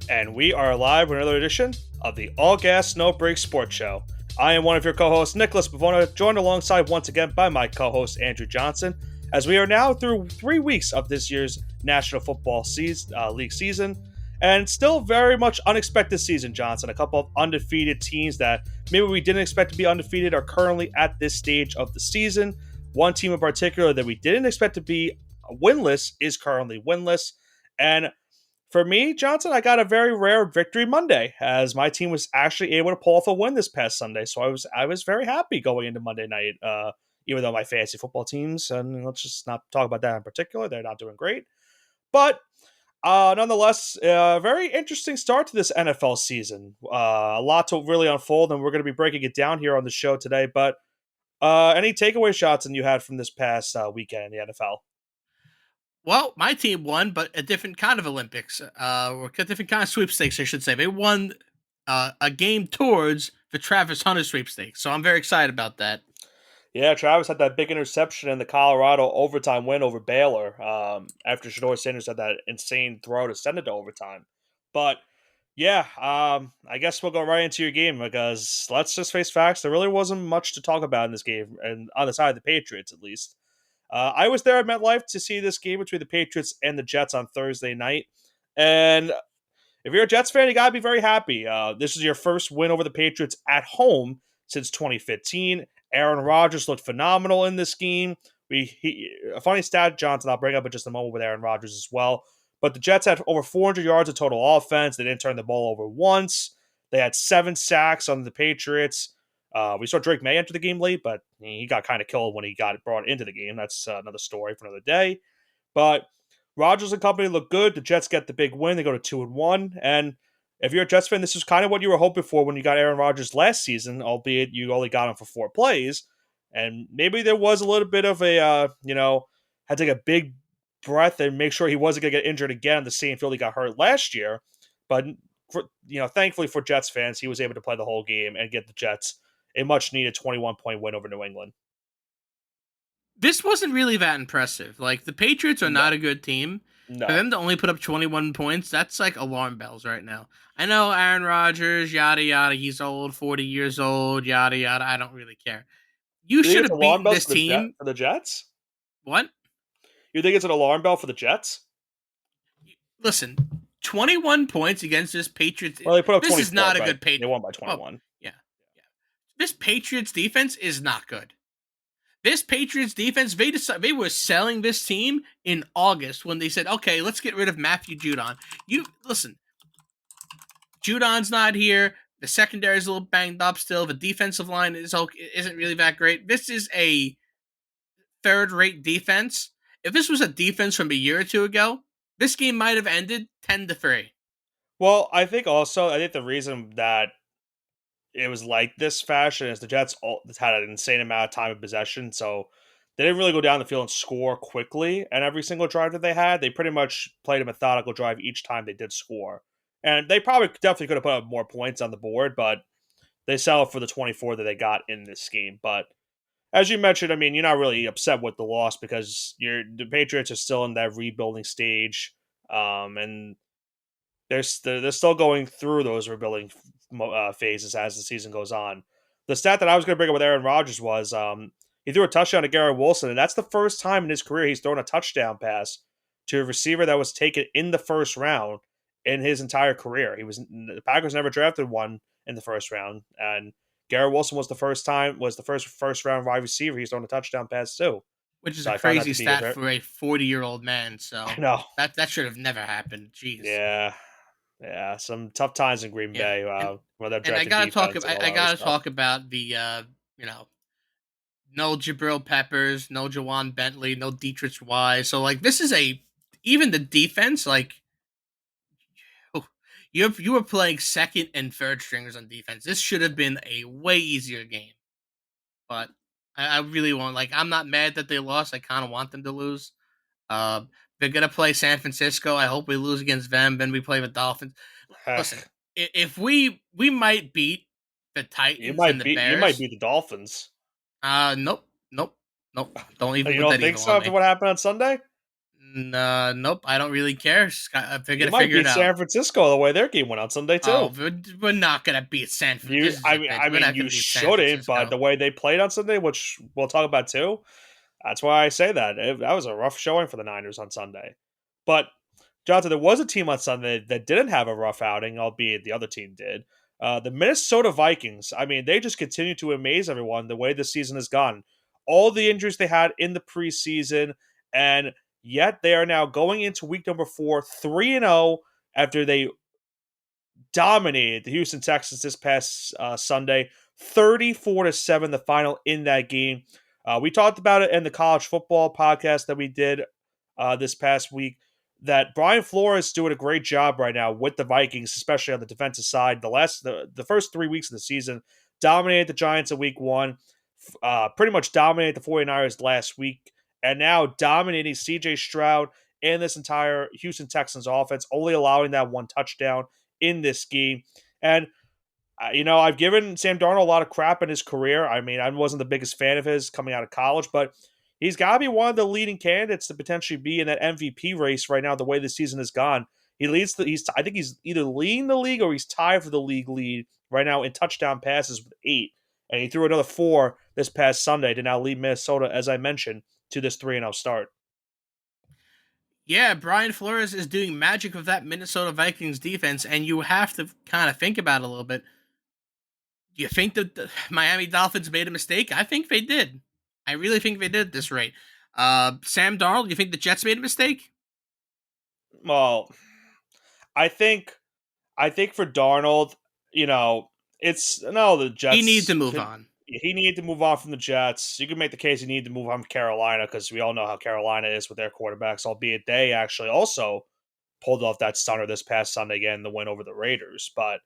And we are live with another edition of the All Gas No Break Sports Show. I am one of your co-hosts, Nicholas Bavona, joined alongside once again by my co-host, Andrew Johnson, as we are now through 3 weeks of this year's National Football League season, and still very much unexpected season, Johnson. A couple of undefeated teams that maybe we didn't expect to be undefeated are currently at this stage of the season. One team in particular that we didn't expect to be winless is currently winless, and for me, Johnson, I got a very rare victory Monday, as my team was actually able to pull off a win this past Sunday. So I was very happy going into Monday night, even though my fantasy football teams, and let's just not talk about that in particular, they're not doing great. But nonetheless, very interesting start to this NFL season. A lot to really unfold, and we're going to be breaking it down here on the show today. But any takeaway shots you had from this past weekend in the NFL? Well, my team won, but a different kind of Olympics, or a different kind of sweepstakes, I should say. They won a game towards the Travis Hunter sweepstakes, so I'm very excited about that. Yeah, Travis had that big interception in the Colorado overtime win over Baylor after Shedeur Sanders had that insane throw to send it to overtime. But yeah, I guess we'll go right into your game because let's just face facts. There really wasn't much to talk about in this game, and on the side of the Patriots at least. I was there at MetLife to see this game between the Patriots and the Jets on Thursday night. And if you're a Jets fan, you got to be very happy. This is your first win over the Patriots at home since 2015. Aaron Rodgers looked phenomenal in this game. A funny stat, Johnson, I'll bring up in just a moment with Aaron Rodgers as well. But the Jets had over 400 yards of total offense. They didn't turn the ball over once. They had 7 sacks on the Patriots. We saw Drake May enter the game late, but he got kind of killed when he got brought into the game. That's another story for another day. But Rodgers and company look good. The Jets get the big win. They go to 2-1. And if you're a Jets fan, this is kind of what you were hoping for when you got Aaron Rodgers last season, albeit you only got him for 4 plays. And maybe there was a little bit of a, had to take a big breath and make sure he wasn't going to get injured again on the same field he got hurt last year. But, thankfully for Jets fans, he was able to play the whole game and get the Jets a much-needed 21-point win over New England. This wasn't really that impressive. Like, the Patriots are not a good team. No. For them to only put up 21 points, that's like alarm bells right now. I know Aaron Rodgers, yada, yada, he's old, 40 years old, yada, yada. I don't really care. You should have beaten this team. For the Jets? What? You think it's an alarm bell for the Jets? Listen, 21 points against this Patriots. Well, they put up 24, this is not a good Patriots. They won by 21. Oh, yeah. This Patriots defense is not good. This Patriots defense, they were selling this team in August when they said, okay, let's get rid of Matthew Judon. Listen, Judon's not here. The secondary is a little banged up still. The defensive line isn't really that great. This is a third-rate defense. If this was a defense from a year or two ago, this game might have ended 10-3. Well, I think the reason that it was like this fashion is the Jets had an insane amount of time of possession, so they didn't really go down the field and score quickly. And every single drive that they had, they pretty much played a methodical drive each time they did score. And they definitely could have put up more points on the board, but they settled for the 24 that they got in this game. But as you mentioned, I mean, you're not really upset with the loss because the Patriots are still in that rebuilding stage, and they're still going through those rebuilding phases as the season goes on. The stat that I was going to bring up with Aaron Rodgers was he threw a touchdown to Garrett Wilson, and that's the first time in his career he's thrown a touchdown pass to a receiver that was taken in the first round in his entire career. The Packers never drafted one in the first round, and Garrett Wilson was the first round wide receiver he's thrown a touchdown pass to. Which is a crazy stat for a 40-year-old man. So no, that should have never happened. Jeez. Yeah, some tough times in Green Bay. And I gotta talk about the no Jabril Peppers, no Jawan Bentley, no Dietrich Wise. So like this is even the defense, like you were playing second and third stringers on defense. This should have been a way easier game. But I really want, I'm not mad that they lost. I kind of want them to lose. They're going to play San Francisco. I hope we lose against them. Then we play the Dolphins. Listen, if we might beat the Titans and the Bears. You might beat the Dolphins. Nope. Don't even you don't think so after what happened on Sunday? Nope. I don't really care. They're You gonna might figure it beat out. San Francisco the way their game went on Sunday Oh, too. we're not gonna beat San. You, This is I a mean, bit. I We're mean, not you gonna beat San shouldn't, but Francisco. the way they played on Sunday, which we'll talk about too, that's why I say that that was a rough showing for the Niners on Sunday. But Jonathan, there was a team on Sunday that didn't have a rough outing, albeit the other team did. The Minnesota Vikings. I mean, they just continue to amaze everyone the way the season has gone. All the injuries they had in the preseason, and yet they are now going into week number 4, 3-0 after they dominated the Houston Texans this past Sunday, 34-7, the final in that game. We talked about it in the college football podcast that we did this past week. That Brian Flores is doing a great job right now with the Vikings, especially on the defensive side. The first 3 weeks of the season, dominated the Giants in week 1, pretty much dominated the 49ers last week, and now dominating CJ Stroud and this entire Houston Texans offense, only allowing that one touchdown in this game. And I've given Sam Darnold a lot of crap in his career. I mean, I wasn't the biggest fan of his coming out of college, but he's got to be one of the leading candidates to potentially be in that MVP race right now. The way the season has gone, he leads. I think he's either leading the league or he's tied for the league lead right now in touchdown passes with 8, and he threw another 4 this past Sunday to now lead Minnesota, as I mentioned, to this 3-0 start. Yeah, Brian Flores is doing magic with that Minnesota Vikings defense, and you have to kind of think about it a little bit. Do you think that the Miami Dolphins made a mistake? I think they did. I really think they did at this rate. Sam Darnold, do you think the Jets made a mistake? Well, I think for Darnold, it's no the He needs to Jets move could on. he needed to move on from the Jets. You can make the case he needed to move on from Carolina because we all know how Carolina is with their quarterbacks, albeit they actually also pulled off that stunner this past Sunday again, the win over the Raiders. But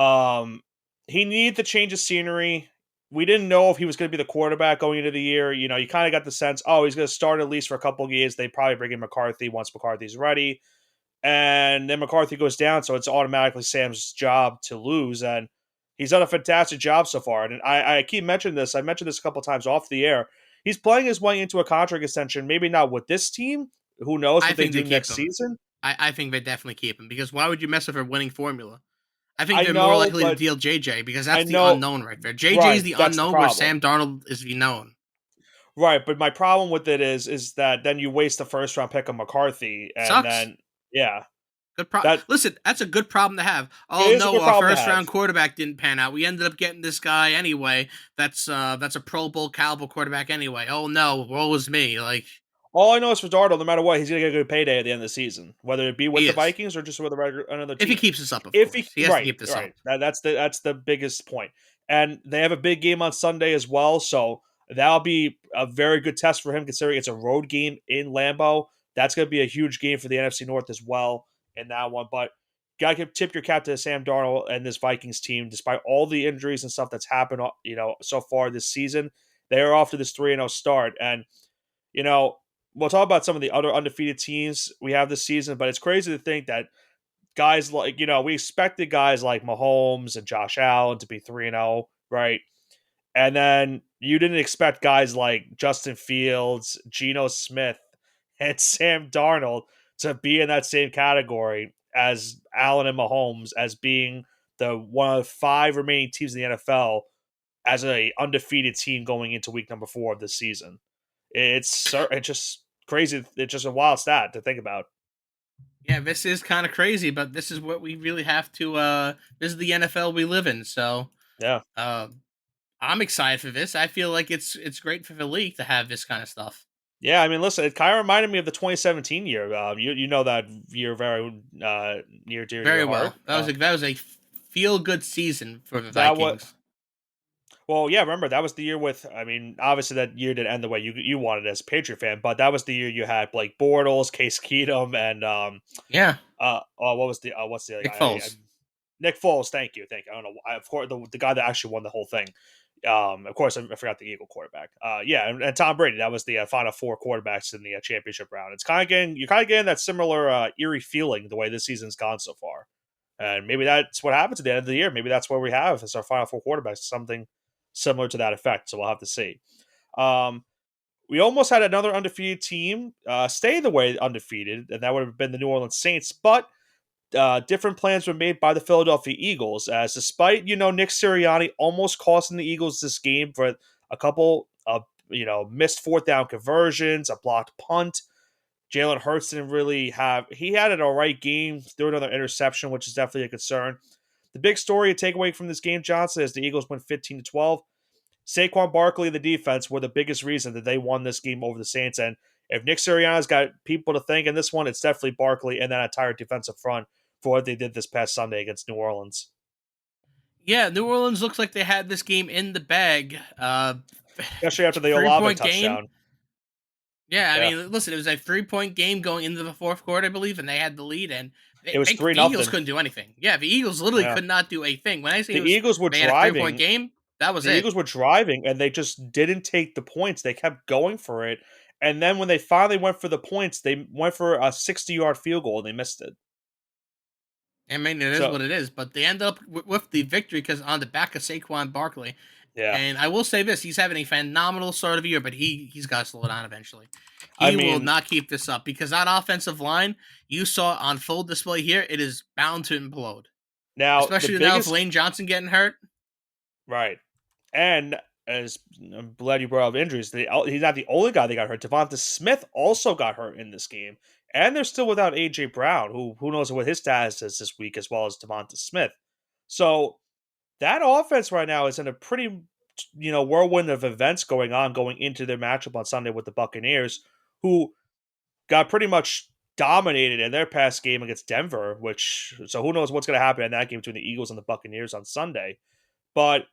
um he needed to change the scenery. We didn't know if he was going to be the quarterback going into the year. You kind of got the sense, oh, he's going to start at least for a couple of years. They probably bring in McCarthy once McCarthy's ready, and then McCarthy goes down, so it's automatically Sam's job to lose. And he's done a fantastic job so far. And I keep mentioning this. I mentioned this a couple times off the air. He's playing his way into a contract extension. Maybe not with this team. Who knows I what they think they do keep next him. season? I think they definitely keep him because why would you mess with a winning formula? I think I they're more know, likely to but deal JJ because I that's the know. unknown right there. JJ is Right, the that's the unknown where problem. Sam Darnold is the known. Right, but my problem with it is that then you waste the first round pick of McCarthy, and Sucks. then yeah, that Listen, that's a good problem to have. it Oh is a no, good our problem to first have. round quarterback didn't pan out. We ended up getting this guy anyway. That's a Pro Bowl caliber quarterback anyway. Oh no, woe was me. Like All I know is for Darnold, no matter what, he's gonna get a good payday at the end of the season, whether it be with he the is. Vikings or just with another If he team. keeps this up, of If he course, he has to right, keep this right, up. that's the biggest point. And they have a big game on Sunday as well, so that'll be a very good test for him, considering it's a road game in Lambeau. That's going to be a huge game for the NFC North as well in that one. But gotta tip your cap to Sam Darnold and this Vikings team, despite all the injuries and stuff that's happened, so far this season. They are off to this 3-0 start, and you know, we'll talk about some of the other undefeated teams we have this season, but it's crazy to think that guys like, we expected guys like Mahomes and Josh Allen to be 3-0, right? And then you didn't expect guys like Justin Fields, Geno Smith, and Sam Darnold to be in that same category as Allen and Mahomes as being the one of 5 remaining teams in the NFL as a undefeated team going into week number 4 of this season. It's just crazy. It's just a wild stat to think about. Yeah, this is kind of crazy, but this is what we really have to. This is the NFL we live in, so Yeah. uh, I'm excited for this. I feel like it's great for the league to have this kind of stuff. Yeah, I mean, listen, it kind of reminded me of the 2017 year. You know that year very near dear to Very your well. heart. That was a feel good season for the That was Vikings. well, yeah. Remember that was the year with. I mean, obviously that year didn't end the way you wanted as a Patriot fan, but that was the year you had Blake Bortles, Case Keenum, and Yeah, what was the what's the other Nick guy? Foles. Nick Foles. Thank you. I don't know. Of course, the guy that actually won the whole thing. Of course, I forgot the Eagle quarterback. Yeah, and Tom Brady. That was the final 4 quarterbacks in the championship round. It's you're kind of getting that similar eerie feeling the way this season's gone so far, and maybe that's what happens at the end of the year. Maybe that's what we have as our final 4 quarterbacks, something similar to that effect. So we'll have to see. Um, We almost had another undefeated team stay the way undefeated, and that would have been the New Orleans Saints. But different plans were made by the Philadelphia Eagles, as despite Nick Sirianni almost costing the Eagles this game for a couple of missed fourth down conversions, a blocked punt. Jalen Hurts didn't really have. He had an all right game, threw another interception, which is definitely a concern. The big story to take away from this game, Johnson, is the Eagles went 15-12. Saquon Barkley and the defense were the biggest reason that they won this game over the Saints. And if Nick Sirianni's got people to thank in this one, it's definitely Barkley and that entire defensive front for what they did this past Sunday against New Orleans. Yeah, New Orleans looks like they had this game in the bag. Especially after the Olave 3-point touchdown. game. Yeah, I mean, listen, it was a 3-point game going into the fourth quarter, I believe, and they had the lead, and it was 3-0. The Eagles couldn't do anything. Yeah, the Eagles literally could not do a thing. When I say the Eagles were they driving, had a 3-point game, that was the it. Eagles were driving, and they just didn't take the points. They kept going for it, and then when they finally went for the points, they went for a 60-yard field goal, and they missed it. I mean, it is what it is, but they end up with the victory because on the back of Saquon Barkley. Yeah. And I will say this, he's having a phenomenal start of the year, but he's got to slow down eventually. He will not keep this up because that offensive line you saw on full display here, it is bound to implode. Now, especially now with Lane Johnson getting hurt. Right. And as I'm glad you brought up injuries, he's not the only guy that got hurt. Devonta Smith also got hurt in this game. And they're still without A.J. Brown, who knows what his status is this week, as well as Devonta Smith. So that offense right now is in a pretty, whirlwind of events going into their matchup on Sunday with the Buccaneers, who got pretty much dominated in their past game against Denver, so who knows what's going to happen in that game between the Eagles and the Buccaneers on Sunday. But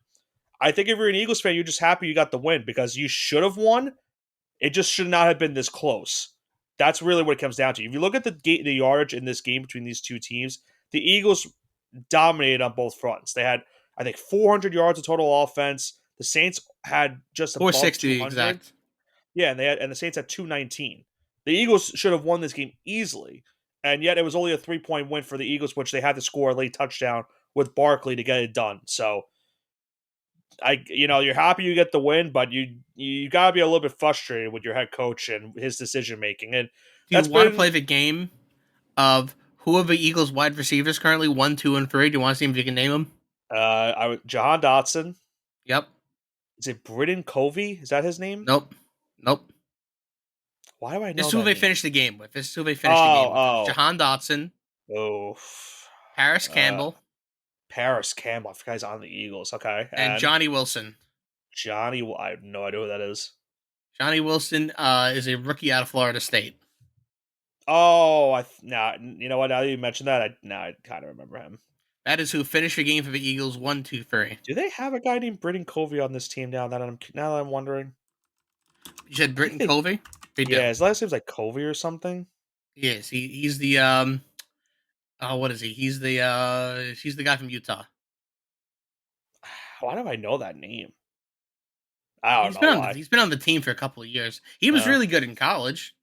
I think if you're an Eagles fan, you're just happy you got the win because you should have won. It just should not have been this close. That's really what it comes down to. If you look at the yardage in this game between these two teams, the Eagles dominated on both fronts. They had, I think, 400 yards of total offense. The Saints had just above 460 200. exact. Yeah, and the Saints had 219. The Eagles should have won this game easily, and yet it was only a 3-point win for the Eagles, which they had to score a late touchdown with Barkley to get it done. So, you're happy you get the win, but you gotta be a little bit frustrated with your head coach and his decision making. And do you want to play the game of who are the Eagles wide receivers currently 1, 2, and 3? Do you want to see if you can name them? Jahan Dotson. Yep. Is it Britton Covey? Is that his name? Nope. Why do I know this is who they finished the game with. Jahan Dotson. Oh. Paris Campbell. I forgot he's on the Eagles. Okay. And Johnny Wilson. I have no idea who that is. Johnny Wilson is a rookie out of Florida State. Oh, you know what? Now that you mentioned that, I kind of remember him. That is who finished the game for the Eagles 1, 2, 3. Do they have a guy named Britton Covey on this team now that I'm wondering? You said Britton Covey? Yeah, his last name's like Covey or something. Yes, he's the what is he? He's the guy from Utah. Why do I know that name? I don't know. He's been on the team for a couple of years. He was really good in college.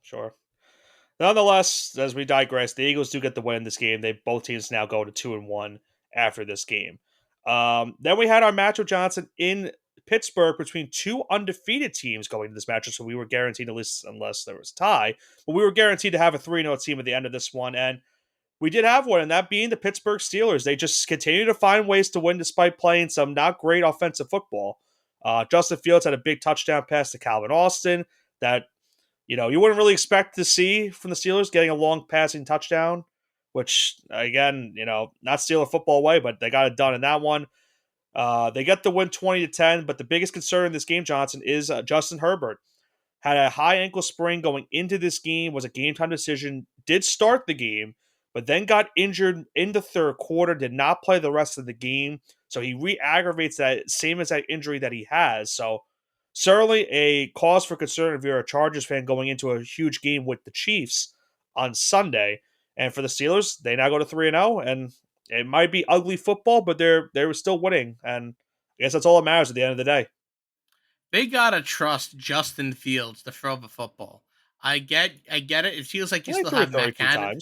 Sure. Nonetheless, as we digress, the Eagles do get the win in this game. Both teams now go to 2-1 after this game. Then we had our matchup, Johnson, in Pittsburgh between two undefeated teams going to this matchup. So we were guaranteed, at least unless there was a tie, but we were guaranteed to have a 3-0 team at the end of this one. And we did have one, and that being the Pittsburgh Steelers. They just continue to find ways to win despite playing some not great offensive football. Justin Fields had a big touchdown pass to Calvin Austin that you wouldn't really expect to see from the Steelers, getting a long passing touchdown, which, again, not Steeler football way, but they got it done in that one. They get the win 20-10, but the biggest concern in this game, Johnson, is Justin Herbert. Had a high ankle sprain going into this game, was a game-time decision, did start the game, but then got injured in the third quarter, did not play the rest of the game, so he re-aggravates that same as that injury that he has. So certainly a cause for concern if you're a Chargers fan going into a huge game with the Chiefs on Sunday. And for the Steelers, they now go to 3-0, and it might be ugly football, but they were still winning, and I guess that's all that matters at the end of the day. They gotta trust Justin Fields to throw the football. I get it. It feels like you still have Matt Canada.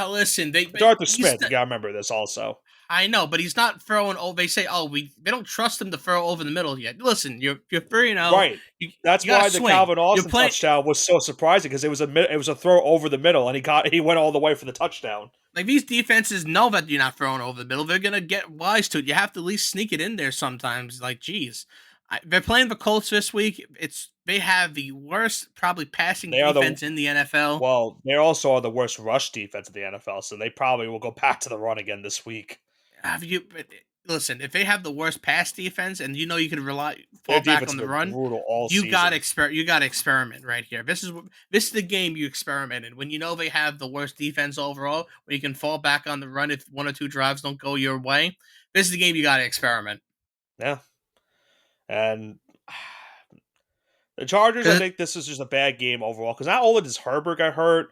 Listen, Arthur Smith, you gotta remember this also. I know, but he's not throwing. Oh, they say, oh, they don't trust him to throw over the middle yet. Listen, you're 3-0. Right. You That's you got to why the swing. Calvin You're Austin playing touchdown was so surprising because it was a throw over the middle and he went all the way for the touchdown. like these defenses know that you're not throwing over the middle. They're gonna get wise to it. You have to at least sneak it in there sometimes. Like, geez, they're playing the Colts this week. They have the worst probably passing They are the defense in the NFL. Well, they also are the worst rush defense in the NFL, so they probably will go back to the run again this week. Have you listen? If they have the worst pass defense, and you know you can Their fall back defense on has the been run, brutal all you got season. you got to experiment right here. This is the game you experiment in when you know they have the worst defense overall, where you can fall back on the run if one or two drives don't go your way. This is the game you got to experiment. Yeah. And the Chargers, I think this is just a bad game overall because not only does Herbert got hurt,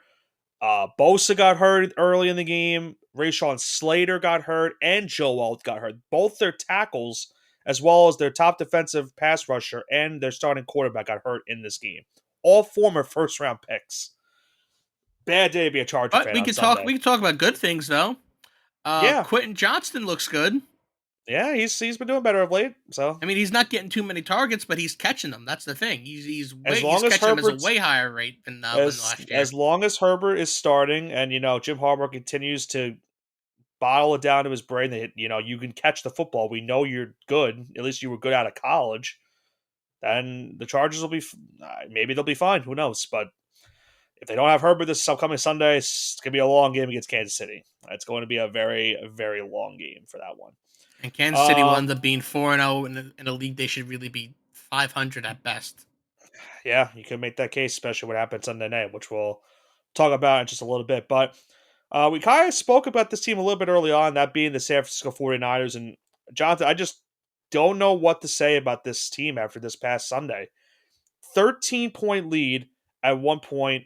Bosa got hurt early in the game, Rashawn Slater got hurt, and Joel got hurt. Both their tackles, as well as their top defensive pass rusher and their starting quarterback, got hurt in this game. All former first round picks. Bad day to be a Charger But fan on Sunday. we can talk about good things though. Yeah, Quentin Johnston looks good. yeah, he's been doing better of late. So I mean, he's not getting too many targets, but he's catching them. That's the thing. as He's long as catching them as a Herbert's way higher rate than last year. as long as Herbert is starting, and Jim Harbaugh continues to bottle it down to his brain that you can catch the football. We know you're good. At least you were good out of college. Then the Chargers will be maybe they'll be fine. Who knows? But if they don't have Herbert this upcoming Sunday, it's gonna be a long game against Kansas City. It's going to be a very very long game for that one. And Kansas City will end up being 4-0 in a league they should really be 500 at best. Yeah, you can make that case, especially what happened Sunday night, which we'll talk about in just a little bit. But we kind of spoke about this team a little bit early on, that being the San Francisco 49ers. And Jonathan, I just don't know what to say about this team after this past Sunday. 13-point lead at one point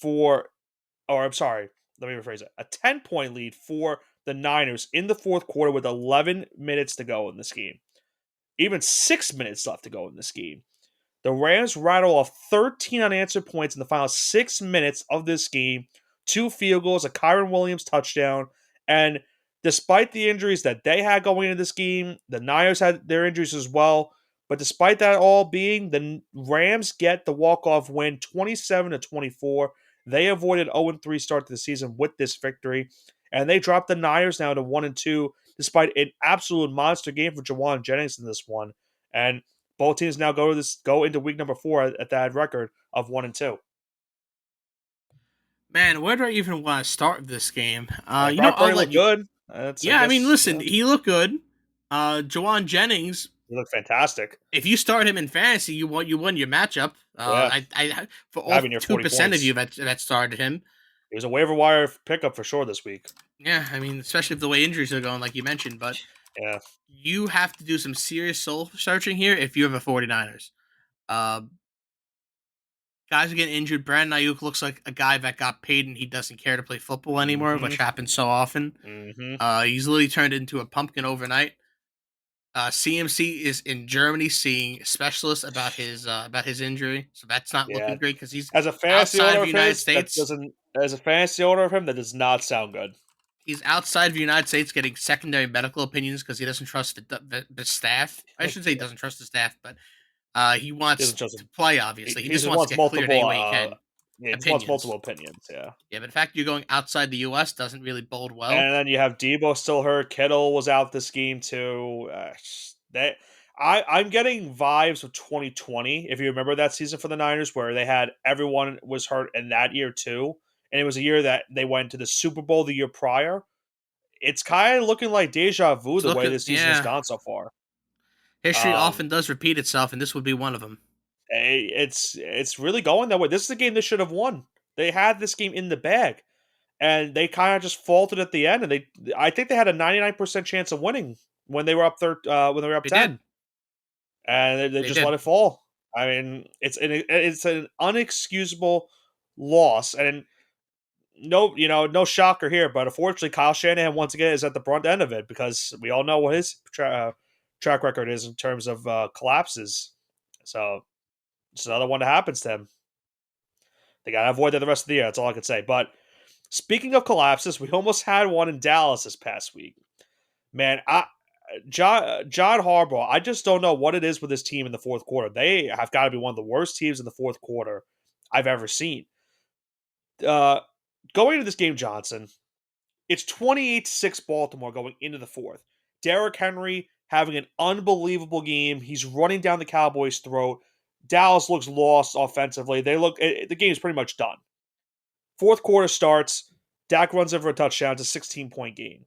I'm sorry, let me rephrase it. A 10-point lead for the Niners in the fourth quarter with 11 minutes to go in this game. Even 6 minutes left to go in this game. The Rams rattle off 13 unanswered points in the final 6 minutes of this game. 2 field goals, a Kyron Williams touchdown. And despite the injuries that they had going into this game, the Niners had their injuries as well. But despite that all being, the Rams get the walk-off win 27-24. They avoided 0-3 start to the season with this victory. And they dropped the Niners now to 1-2, despite an absolute monster game for Jawan Jennings in this one. And both teams now go into week number 4 at that record of 1-2. Man, where do I even want to start this game? Brock I'll Purdy let looked you. good. Yeah, I mean, listen, he looked good. Jawan Jennings, he looked fantastic. if you start him in fantasy, you won your matchup. Yeah. I for all 2% of you that started him. He was a waiver wire pickup for sure this week. Yeah, I mean, especially if the way injuries are going, like you mentioned. But yeah, you have to do some serious soul searching here if you have a 49ers. Guys are getting injured. Brandon Ayuk looks like a guy that got paid and he doesn't care to play football anymore, which happens so often. He's literally turned into a pumpkin overnight. CMC is in Germany seeing specialists about his injury, so that's not looking great because he's as a fantasy outside owner of the United States. As a fantasy owner of him, that does not sound good. He's outside of the United States getting secondary medical opinions because he doesn't trust the staff. I should say he doesn't trust the staff, but he wants to play. Obviously, he just wants to get cleared any way he can. Yeah, he wants multiple opinions. Yeah. Yeah, but the fact you're going outside the U.S. doesn't really bode well. And then you have Debo still hurt. Kittle was out this game too. I'm getting vibes of 2020. If you remember that season for the Niners, where they had everyone was hurt in that year too, and it was a year that they went to the Super Bowl the year prior. It's kind of looking like deja vu the way this season has gone so far. History often does repeat itself, and this would be one of them. It's really going that way. This is a game they should have won. They had this game in the bag, and they kind of just faltered at the end. And I think they had a 99% chance of winning when they were up 10, and they just let it fall. I mean, it's an unexcusable loss, and no shocker here. But unfortunately, Kyle Shanahan once again is at the brunt end of it because we all know what his track record is in terms of collapses. So it's another one that happens to him. They got to avoid that the rest of the year. That's all I can say. But speaking of collapses, we almost had one in Dallas this past week. Man, John Harbaugh, I just don't know what it is with this team in the fourth quarter. They have got to be one of the worst teams in the fourth quarter I've ever seen. Uh, Going into this game, Johnson, it's 28-6 Baltimore going into the fourth. Derrick Henry having an unbelievable game. He's running down the Cowboys' throat. Dallas looks lost offensively. The game is pretty much done. Fourth quarter starts. Dak runs in for a touchdown. It's a 16-point game.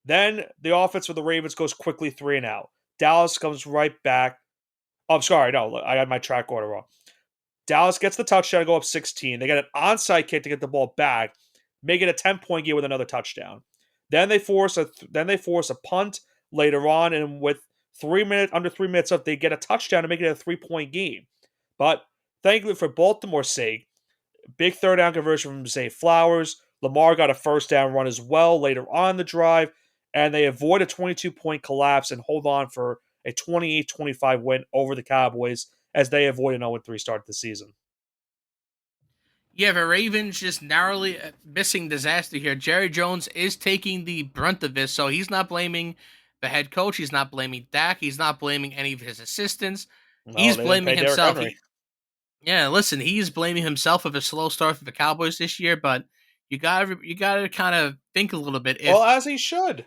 Then the offense for the Ravens goes quickly 3 and out. Dallas comes right back. Oh, I'm sorry. No, I got my track order wrong. Dallas gets the touchdown to go up 16. They get an onside kick to get the ball back, make it a 10-point game with another touchdown. Then they force a punt later on, and with under 3 minutes left, they get a touchdown to make it a 3-point game. But thankfully for Baltimore's sake, big third down conversion from Zay Flowers. Lamar got a first down run as well later on in the drive, and they avoid a 22-point collapse and hold on for a 28-25 win over the Cowboys as they avoid an 0-3 start to the season. Yeah, the Ravens just narrowly missing disaster here. Jerry Jones is taking the brunt of this, so he's not blaming the head coach. He's not blaming Dak. He's not blaming any of his assistants. No, He's they didn't blaming pay Derrick himself. Henry. Yeah, listen, he's blaming himself of a slow start for the Cowboys this year, but you gotta kind of think a little bit. Well, as he should.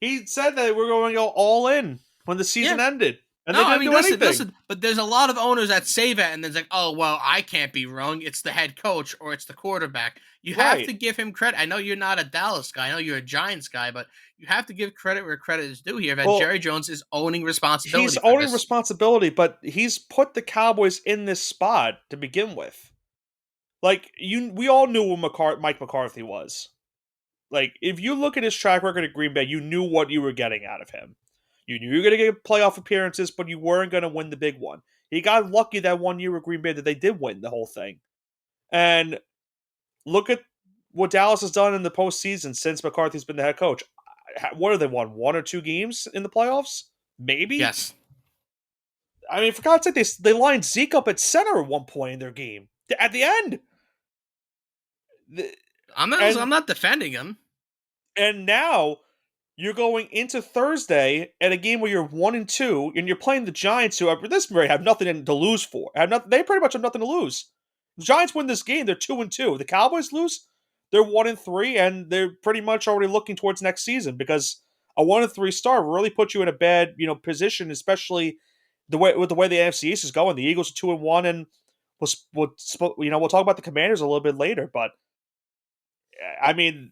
He said that we're going to go all in when the season Yeah, ended, and no, they I didn't mean, do listen, anything. listen, but there's a lot of owners that say that, and then it's like, oh, well, I can't be wrong. It's the head coach or it's the quarterback. You have Right. to give him credit. I know you're not a Dallas guy. I know you're a Giants guy, but you have to give credit where credit is due here. That Well, Jerry Jones is owning he's responsibility for owning this. responsibility, but he's put the Cowboys in this spot to begin with. Like we all knew who Mike McCarthy was. Like if you look at his track record at Green Bay, you knew what you were getting out of him. You knew you were going to get playoff appearances, but you weren't going to win the big one. He got lucky that 1 year with Green Bay that they did win the whole thing. And look at what Dallas has done in the postseason since McCarthy's been the head coach. What have they won? 1 or 2 games in the playoffs? Maybe? Yes, I mean, for God's sake, they lined Zeke up at center at one point in their game. At the end. I'm And not defending him. and now you're going into Thursday at a game where you're 1-2, and you're playing the Giants, who at this point have nothing to lose for. They pretty much have nothing to lose. The Giants win this game, they're 2-2. The Cowboys lose, they're 1-3, and they're pretty much already looking towards next season because a 1-3 start really puts you in a bad position, especially the way the AFC East is going. The Eagles are 2-1, and we'll talk about the Commanders a little bit later, but I mean,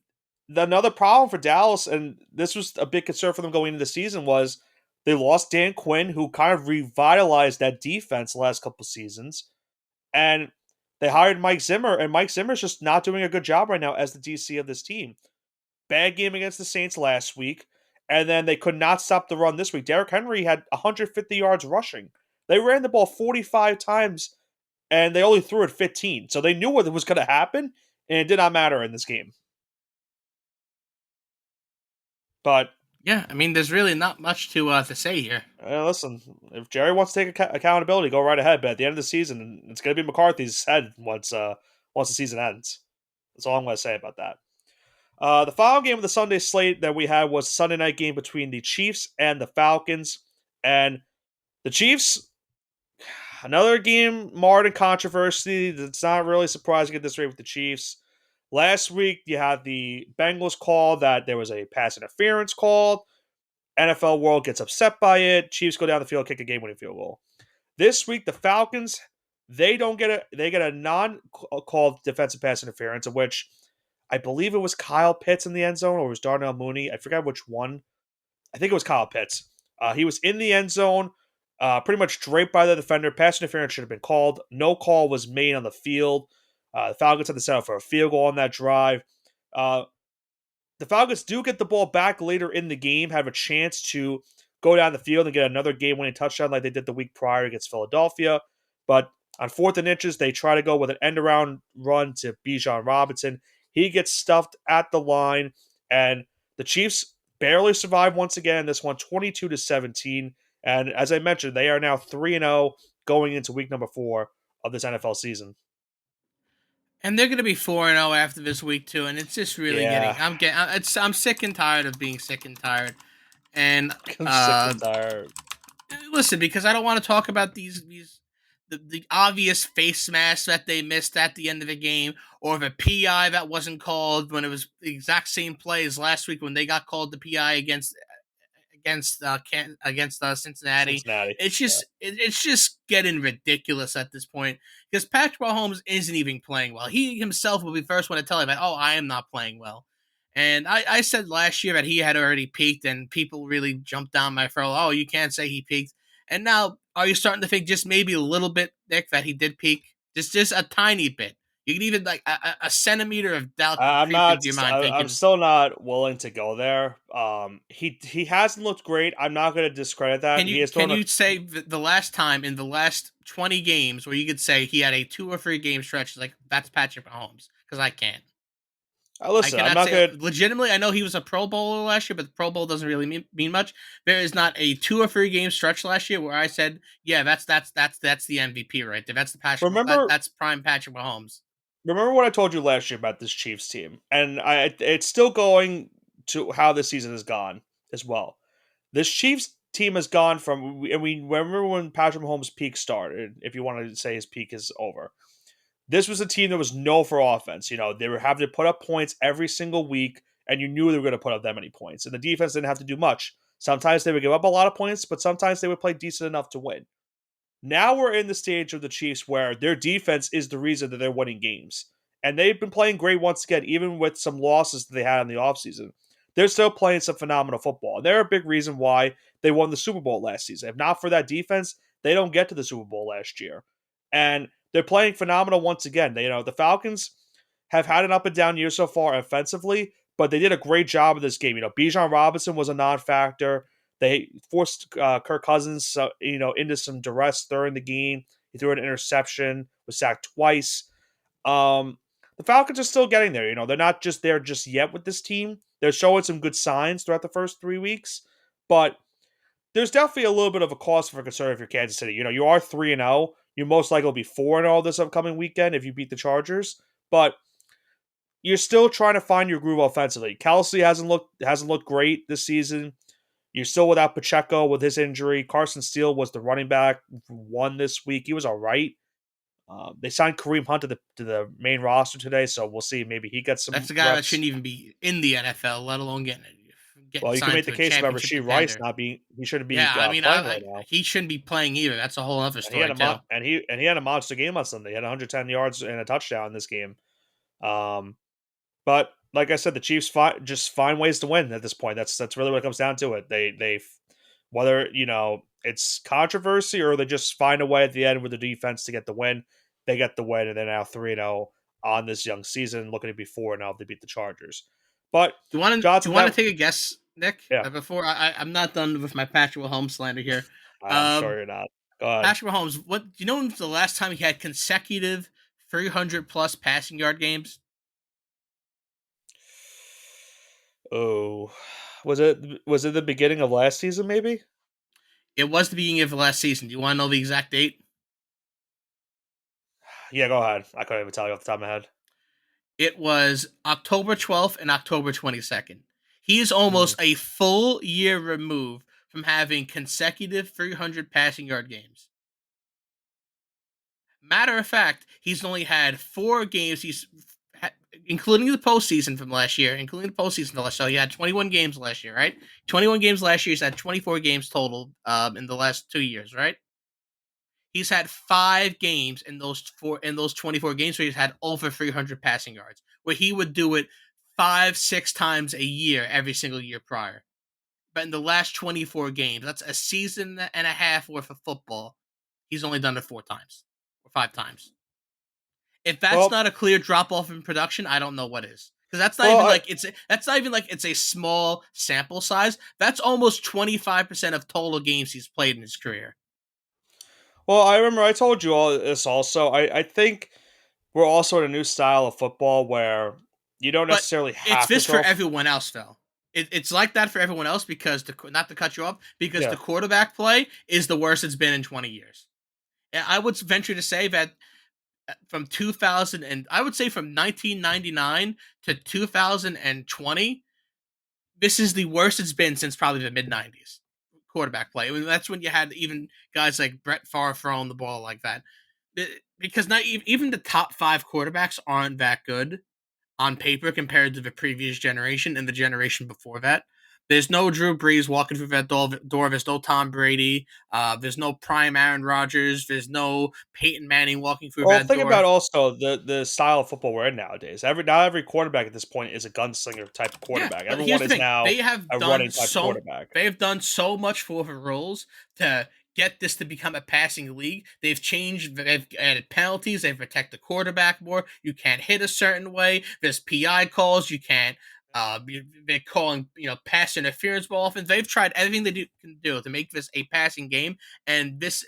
another problem for Dallas, and this was a big concern for them going into the season, was they lost Dan Quinn, who kind of revitalized that defense the last couple seasons, and they hired Mike Zimmer, and Mike Zimmer's just not doing a good job right now as the DC of this team. Bad game against the Saints last week, and then they could not stop the run this week. Derrick Henry had 150 yards rushing. They ran the ball 45 times, and they only threw it 15. So they knew what was going to happen, and it did not matter in this game. But Yeah, I mean, there's really not much to say here. listen, if Jerry wants to take accountability, go right ahead. But at the end of the season, it's going to be McCarthy's head once the season ends. That's all I'm going to say about that. The final game of the Sunday slate that we had was a Sunday night game between the Chiefs and the Falcons. And the Chiefs, another game marred in controversy. It's not really surprising at this rate with the Chiefs. Last week, you had the Bengals call that there was a pass interference called. NFL world gets upset by it. Chiefs go down the field, kick a game-winning field goal. This week, the Falcons, they get a non-called defensive pass interference, in which I believe it was Kyle Pitts in the end zone, or it was Darnell Mooney. I forgot which one. I think it was Kyle Pitts. He was in the end zone, pretty much draped by the defender. Pass interference should have been called. No call was made on the field. The Falcons had to set up for a field goal on that drive. The Falcons do get the ball back later in the game, have a chance to go down the field and get another game-winning touchdown like they did the week prior against Philadelphia. But on 4th and inches, they try to go with an end-around run to Bijan Robinson. He gets stuffed at the line, and the Chiefs barely survive once again. This one, 22-17. And as I mentioned, they are now 3-0 going into week number 4 of this NFL season. And they're going to be 4-0 after this week too, and it's just really Yeah. I'm sick and tired of being sick and tired. And I'm sick and tired. listen, because I don't want to talk about these the obvious face masks that they missed at the end of the game, or the PI that wasn't called when it was the exact same play as last week when they got called the PI against Cincinnati. Cincinnati. Yeah. It's just getting ridiculous at this point because Patrick Mahomes isn't even playing well. He himself will be the first one to tell you that, oh, I am not playing well. And I said last year that he had already peaked, and people really jumped down my throat. Oh, you can't say he peaked. And now, are you starting to think just maybe a little bit, Nick, that he did peak? Just a tiny bit. You can even like a centimeter of doubt can I'm creep not. into your mind, I'm thinking, still not willing to go there. He hasn't looked great. I'm not going to discredit that. He has Can thrown a. you say the last time in the last 20 games where you could say he had a 2 or 3 game stretch like that's Patrick Mahomes? Because I can't. I Listen, I'm cannot not say going to. legitimately. I know he was a Pro Bowler last year, but the Pro Bowl doesn't really mean much. There is not a 2 or 3 game stretch last year where I said, "Yeah, that's the MVP right there. That's the Patrick. Remember, That's prime Patrick Mahomes." remember what I told you last year about this Chiefs team, and it's still going to how this season has gone as well. This Chiefs team has gone from, and we remember when Patrick Mahomes' peak started. If you want to say his peak is over, this was a team that was known for offense. You know, they were having to put up points every single week, and you knew they were going to put up that many points. And the defense didn't have to do much. Sometimes they would give up a lot of points, but sometimes they would play decent enough to win. Now we're in the stage of the Chiefs where their defense is the reason that they're winning games. And they've been playing great once again, even with some losses that they had in the offseason. They're still playing some phenomenal football. And they're a big reason why they won the Super Bowl last season. If not for that defense, they don't get to the Super Bowl last year. And they're playing phenomenal once again. The Falcons have had an up and down year so far offensively, but they did a great job of this game. Bijan Robinson was a non-factor. They forced Kirk Cousins, into some duress during the game. He threw an interception, was sacked twice. The Falcons are still getting there. They're not just there just yet with this team. They're showing some good signs throughout the first 3 weeks, but there's definitely a little bit of a cause for concern if you're Kansas City. You are 3-0. You most likely will be 4-0 this upcoming weekend if you beat the Chargers, but you're still trying to find your groove offensively. Kelsey hasn't looked great this season. You're still without Pacheco with his injury. Carson Steele was the running back one this week. He was all right. They signed Kareem Hunt to the main roster today, so we'll see. Maybe he gets That's some a guy that reps. shouldn't even be in the NFL, let alone getting Well, you can signed make the to a case about championship Rasheed Rice contender. not being. He shouldn't be Yeah, I mean, playing right now. he shouldn't be playing either. That's a whole other And he had story a too. and he had a monster game on Sunday. He had 110 yards and a touchdown in this game. Um, But like I said, the Chiefs just find ways to win at this point. That's really what it comes down to. It they whether it's controversy or they just find a way at the end with the defense to get the win. They get the win, and they're now 3-0 on this young season, looking to be 4-0 if they beat the Chargers. But Do Johnson, you want to that take a guess, Nick? yeah, Before I'm not done with my Patrick Mahomes slander here. I'm sure Um, you're not. Go ahead. Patrick Mahomes, what do you know when's the last time he had consecutive 300 plus passing yard games? Oh, was it the beginning of last season? Maybe. It was the beginning of the last season. Do you want to know the exact date? Yeah, go ahead. I couldn't even tell you off the top of my head. It was October 12th and October 22nd. He is Hmm. almost a full year removed from having consecutive 300 passing yard games. Matter of fact, he's only had 4 games. Including the postseason from last year, So he had 21 games last year, right? 21 games last year. He's had 24 games total in the last 2 years, right? He's had 5 games in those 24 games where he's had over 300 passing yards, where he would do it 5, 6 times a year every single year prior. But in the last 24 games, that's a season and a half worth of football. He's only done it 4 times or 5 times. If that's Well, not a clear drop off in production, I don't know what is. Because well, that's not even like it's a small sample size. That's almost 25% of total games he's played in his career. I remember I told you all this also. I think we're also in a new style of football where you don't But necessarily it's have to this for throw. everyone else, though. It's like that for everyone else because not to cut you off, because Yeah. the quarterback play is the worst it's been in 20 years. And I would venture to say that from 2000 and I would say from 1999 to 2020, this is the worst it's been since probably the mid '90s quarterback play. I mean, that's when you had even guys like Brett Favre throwing the ball like that. Because not even the top five quarterbacks aren't that good on paper compared to the previous generation and the generation before that. There's no Drew Brees walking through that door. There's no Tom Brady. There's no prime Aaron Rodgers. There's no Peyton Manning walking through Well, that think about door. also the style of football we're in nowadays. Not every quarterback at this point is a gunslinger type of Yeah, quarterback. but Everyone here's the is thing: now a running type quarterback. they have done so much for the rules to get this to become a passing league. They've added penalties. They've protected the quarterback more. You can't hit a certain way. There's PI calls. You can't. They're calling pass interference more often. They've tried everything can do to make this a passing game, and this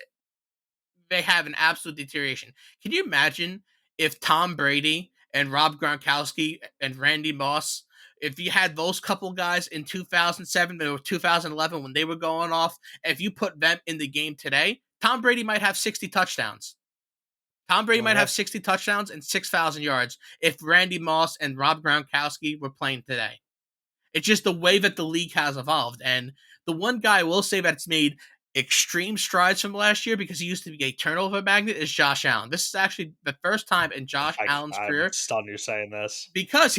they have an absolute deterioration. Can you imagine if Tom Brady and Rob Gronkowski and Randy Moss, if you had those couple guys in 2007 or 2011 when they were going off, if you put them in the game today, Tom Brady might have 60 touchdowns. Tom Brady Well, might have yeah. 60 touchdowns and 6,000 yards if Randy Moss and Rob Gronkowski were playing today. It's just the way that the league has evolved. And the one guy I will say that's made extreme strides from last year because he used to be a turnover magnet is Josh Allen. This is actually the first time in Josh Allen's I'm career stunned you're saying this. because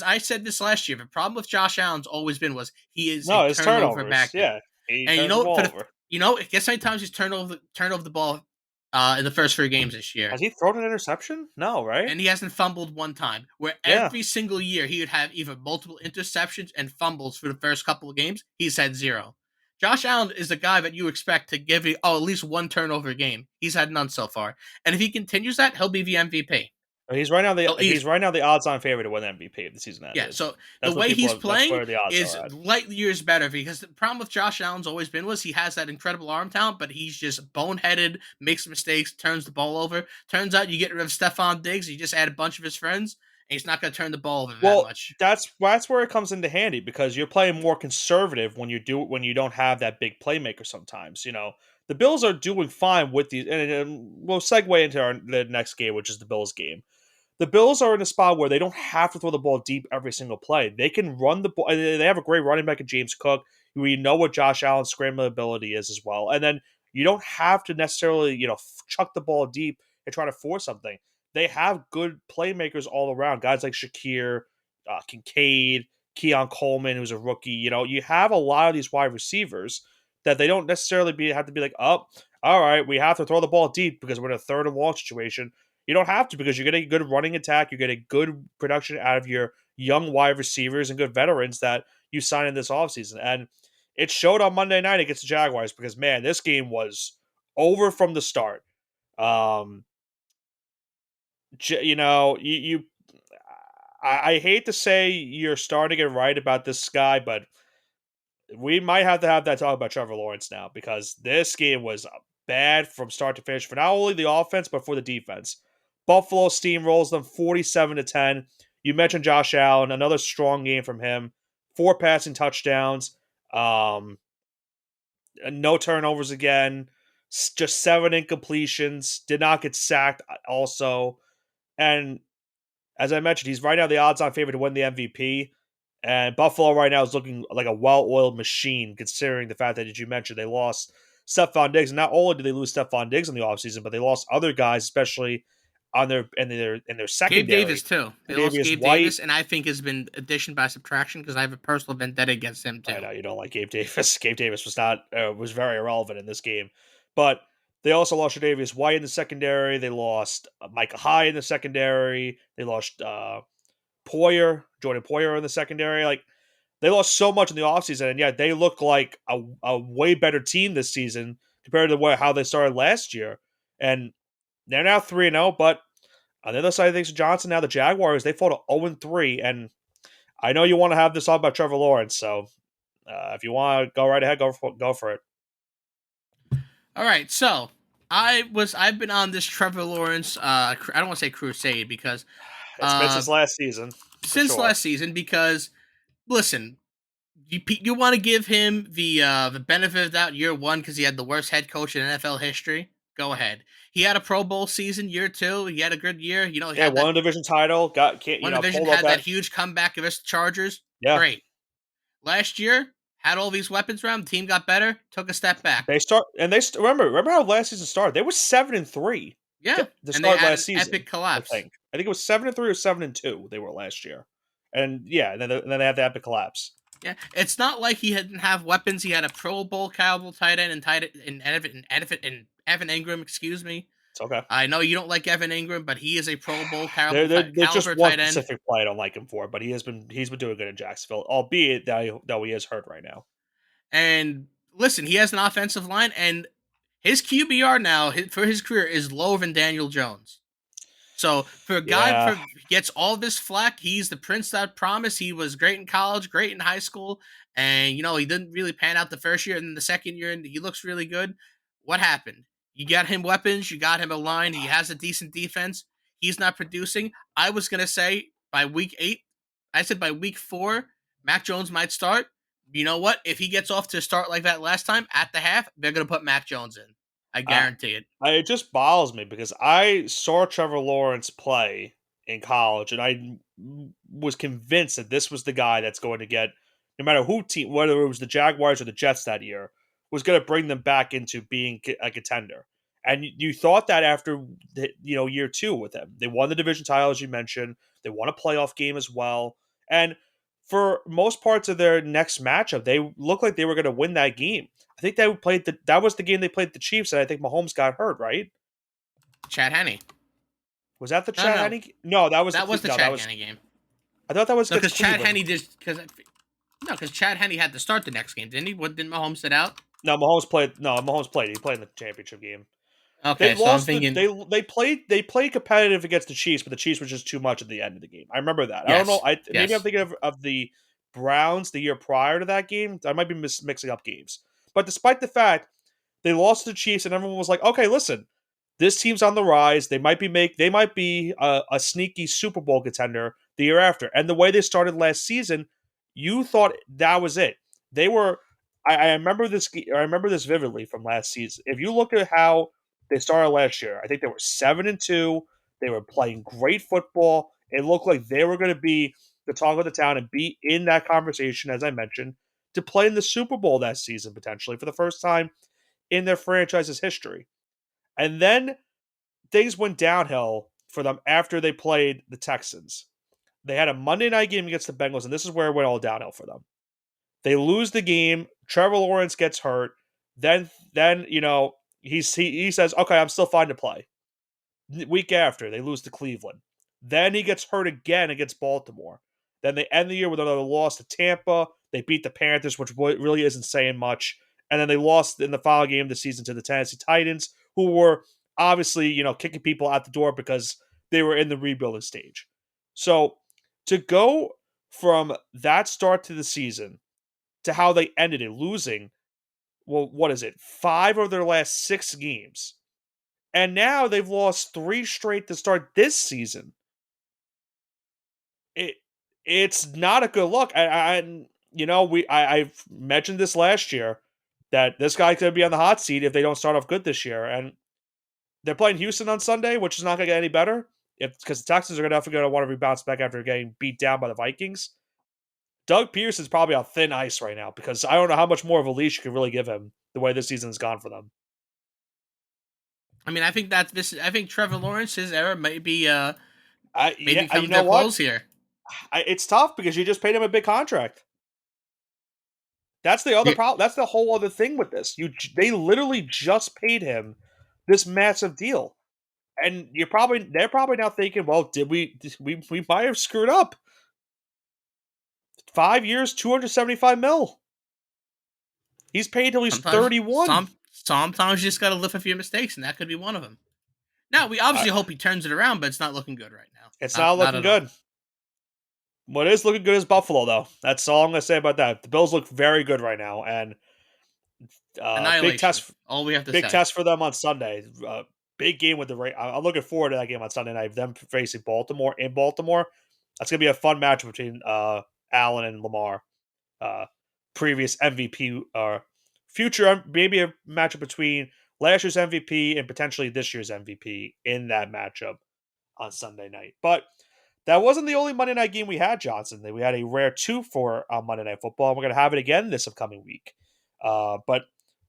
I said this last year. The problem with Josh Allen's always been was he is a No, it's turnover turnovers. magnet. Yeah, he And turns the ball over. guess how many times he's turned over the ball in the first 3 games this year? Has he thrown an interception? No, right? And he hasn't fumbled one time. Where Yeah. every single year he would have either multiple interceptions and fumbles for the first couple of games. He's had zero. Josh Allen is the guy that you expect to give you at least one turnover a game. He's had none so far, and if he continues that, he'll be the MVP. He'll He's easily. right now the odds-on favorite to win MVP if the season Yeah, ended. so the way he's That's playing where the odds is are at. light years better because the problem with Josh Allen's always been was he has that incredible arm talent, but he's just boneheaded, makes mistakes, turns the ball over. Turns out you get rid of Stephon Diggs, you just add a bunch of his friends, and he's not going to turn the ball over that Well, much. that's where it comes into handy because you're playing more conservative when you don't have that big playmaker. Sometimes the Bills are doing fine with these, and we'll segue into the next game, which is the Bills game. The Bills are in a spot where they don't have to throw the ball deep every single play. They can run the ball. They have a great running back in James Cook. We know what Josh Allen's scrambling ability is as well. And then you don't have to necessarily, chuck the ball deep and try to force something. They have good playmakers all around. Guys like Shakir, Kincaid, Keon Coleman, who's a rookie. You have a lot of these wide receivers that they don't necessarily have to be like, oh, all right, we have to throw the ball deep because we're in a third and long situation. You don't have to because you're getting a good running attack. You're getting good production out of your young wide receivers and good veterans that you signed in this offseason. And it showed on Monday night against the Jaguars because, man, this game was over from the start. Um, I hate to say you're starting to get right about this guy, but we might have to have that talk about Trevor Lawrence now because this game was bad from start to finish for not only the offense but for the defense. Buffalo steamrolls them 47-10. You mentioned Josh Allen, another strong game from him. 4 passing touchdowns, no turnovers again, just 7 incompletions. Did not get sacked also, and as I mentioned, he's right now the odds-on favorite to win the MVP. And Buffalo right now is looking like a well-oiled machine, considering the fact that, as you mentioned, they lost Stephon Diggs. And not only did they lose Stephon Diggs in the offseason, but they lost other guys, especially on their Gabe secondary. Davis too. They lost Davis Gabe White. Davis, and I think has been addition by subtraction because I have a personal vendetta against him I too. know you don't like Gabe Davis. Gabe Davis was very irrelevant in this game, but they also lost Davis White in the secondary. They lost Micah Hyde in the secondary. They lost Jordan Poyer in the secondary. Like, they lost so much in the offseason, and yet they look like a way better team this season compared to how they started last year. And they're now 3-0, but on the other side of things, Johnson, now the Jaguars, they fall to 0-3, and I know you want to have this talk about Trevor Lawrence, so if you want to go right ahead, go for it. All right, so I've been on this Trevor Lawrence. I don't want to say crusade because It's been uh since last season, for since sure. last season because listen, you want to give him the benefit of that year one because he had the worst head coach in NFL history. Go ahead. He had a Pro Bowl season year two. He had a good year. He Yeah, had that won a division title, one division, pulled out had that that. huge comeback against the Chargers. Yeah. Great. Last year, had all these weapons around, the team got better, took a step back. Remember how last season started. They were 7-3 Yeah, to and they start had last an epic season. collapse. I think it was 7-3 or 7-2. They were last year, and yeah, and then they had the epic collapse. Yeah, it's not like he didn't have weapons. He had a Pro Bowl caliber tight end and Evan Ingram. Excuse me. It's okay. I know you don't like Evan Ingram, but he is a Pro Bowl There's just caliber one tight end. specific play I don't like him for, but he's been doing good in Jacksonville, albeit that he is hurt right now. And listen, he has an offensive line, and his QBR now for his career is lower than Daniel Jones. So for a guy Yeah, gets all this flack, he's the prince that promised. He was great in college, great in high school, and he didn't really pan out the first year, and then the second year, and he looks really good. What happened? You got him weapons, you got him a line. He has a decent defense. He's not producing. I was gonna say by week 8. I said by week 4, Mac Jones might start. You know what? If he gets off to a start like that last time at the half, they're gonna put Mac Jones in. I guarantee it. it just bothers me because I saw Trevor Lawrence play in college, and I was convinced that this was the guy that's going to get, no matter who team, whether it was the Jaguars or the Jets that year, was going to bring them back into being a contender. And you thought that after year 2 with him, they won the division title as you mentioned, they won a playoff game as well, and for most parts of their next matchup, they looked like they were going to win that game. I think that was the game they played the Chiefs, and I think Mahomes got hurt, right? Chad Henne. Was that the No, Chad no, Henne? No, that was that was the no, that Chad was. Henne game. I thought that was No, because against Chad Cleveland. Henne because Chad Henne had to start the next game, didn't he? What didn't Mahomes sit out? No, Mahomes played. No, Mahomes played. He played in the championship game. They Okay, so I'm lost. thinking They played competitive against the Chiefs, but the Chiefs were just too much at the end of the game. I remember that. I don't know. yes, Maybe I'm yes. thinking of the Browns the year prior to that game. I might be mixing up games. But despite the fact they lost to the Chiefs, and everyone was like, "Okay, listen, this team's on the rise. They might be a sneaky Super Bowl contender the year after." And the way they started last season, you thought that was it. They were. I remember this. I remember this vividly from last season. If you look at how they started last year, I think they were 7-2. They were playing great football. It looked like they were going to be the talk of the town and be in that conversation, as I mentioned, to play in the Super Bowl that season potentially for the first time in their franchise's history. And then things went downhill for them after they played the Texans. They had a Monday night game against the Bengals, and this is where it went all downhill for them. They lose the game. Trevor Lawrence gets hurt. Then he says, "Okay, I'm still fine to play." Week after, they lose to Cleveland. Then he gets hurt again against Baltimore. Then they end the year with another loss to Tampa. They beat the Panthers, which really isn't saying much. And then they lost in the final game of the season to the Tennessee Titans, who were obviously, kicking people out the door because they were in the rebuilding stage. So to go from that start to the season to how they ended it, losing, well, what is it, 5 of their last 6 games. And now they've lost 3 straight to start this season. It's not a good look. I've mentioned this last year that this guy could be on the hot seat if they don't start off good this year. And they're playing Houston on Sunday, which is not going to get any better because the Texans are definitely going to want to bounce back after getting beat down by the Vikings. Doug Pierce is probably on thin ice right now because I don't know how much more of a leash you can really give him the way this season's gone for them. I mean, I think I think Trevor Lawrence's era may be maybe You coming to know a what? close here. It's tough because you just paid him a big contract. That's the other Yeah. problem. That's the whole other thing with this. They literally just paid him this massive deal, and they're probably now thinking, well, we might have screwed up. 5 years, $275 million. He's paid till he's Sometimes, 31. sometimes you just got to live with your mistakes, and that could be one of them. Now, we obviously hope he turns it around, but it's not looking good right now. It's Not, not not looking at all. good. What is looking good is Buffalo, though. That's all I'm going to say about that. The Bills look very good right now, and big Annihilation. test, All we have to big say. test for them on Sunday. Big game with the Ravens. I'm looking forward to that game on Sunday night. Them facing Baltimore in Baltimore. That's going to be a fun match between Allen and Lamar. Previous MVP or future, maybe a matchup between last year's MVP and potentially this year's MVP in that matchup on Sunday night. But that wasn't the only Monday night game we had, Johnson. We had a rare two for Monday Night Football, and we're going to have it again this upcoming week. But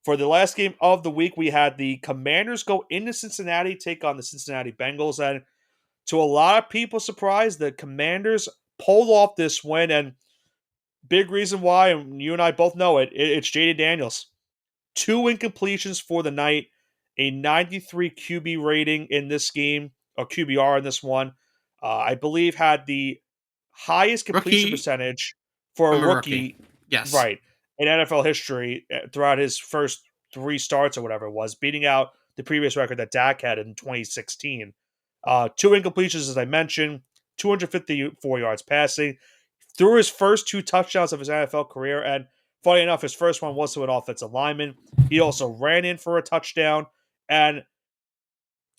for the last game of the week, we had the Commanders go into Cincinnati, take on the Cincinnati Bengals, and to a lot of people's surprise, the Commanders pulled off this win, and big reason why, and you and I both know it's Jaden Daniels. 2 incompletions for the night, a 93 QB rating in this game, or QBR in this one. I believe had the highest completion Rookie percentage for a from a rookie. rookie, Yes. right, in NFL history throughout his first 3 starts or whatever it was, beating out the previous record that Dak had in 2016. 2 incompletions, as I mentioned, 254 yards passing, threw his first 2 touchdowns of his NFL career, and funny enough, his first one was to an offensive lineman. He also ran in for a touchdown, and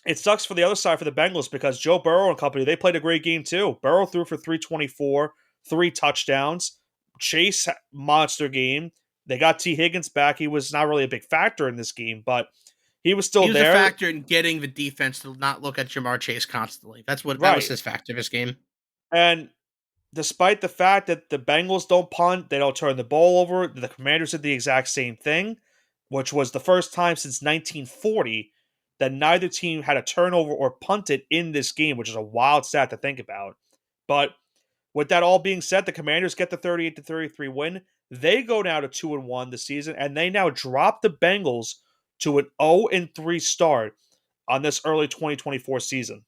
it sucks for the other side for the Bengals because Joe Burrow and company, they played a great game too. Burrow threw for 324, 3 touchdowns. Chase, monster game. They got T. Higgins back. He was not really a big factor in this game, but he was still He was a there. factor in getting the defense to not look at Jamar Chase constantly. That was Right. his factor this game. And despite the fact that the Bengals don't punt, they don't turn the ball over, the Commanders did the exact same thing, which was the first time since 1940 that neither team had a turnover or punted in this game, which is a wild stat to think about. But with that all being said, the Commanders get the 38-33 win. They go now to 2-1 this season, and they now drop the Bengals to an 0-3 start on this early 2024 season.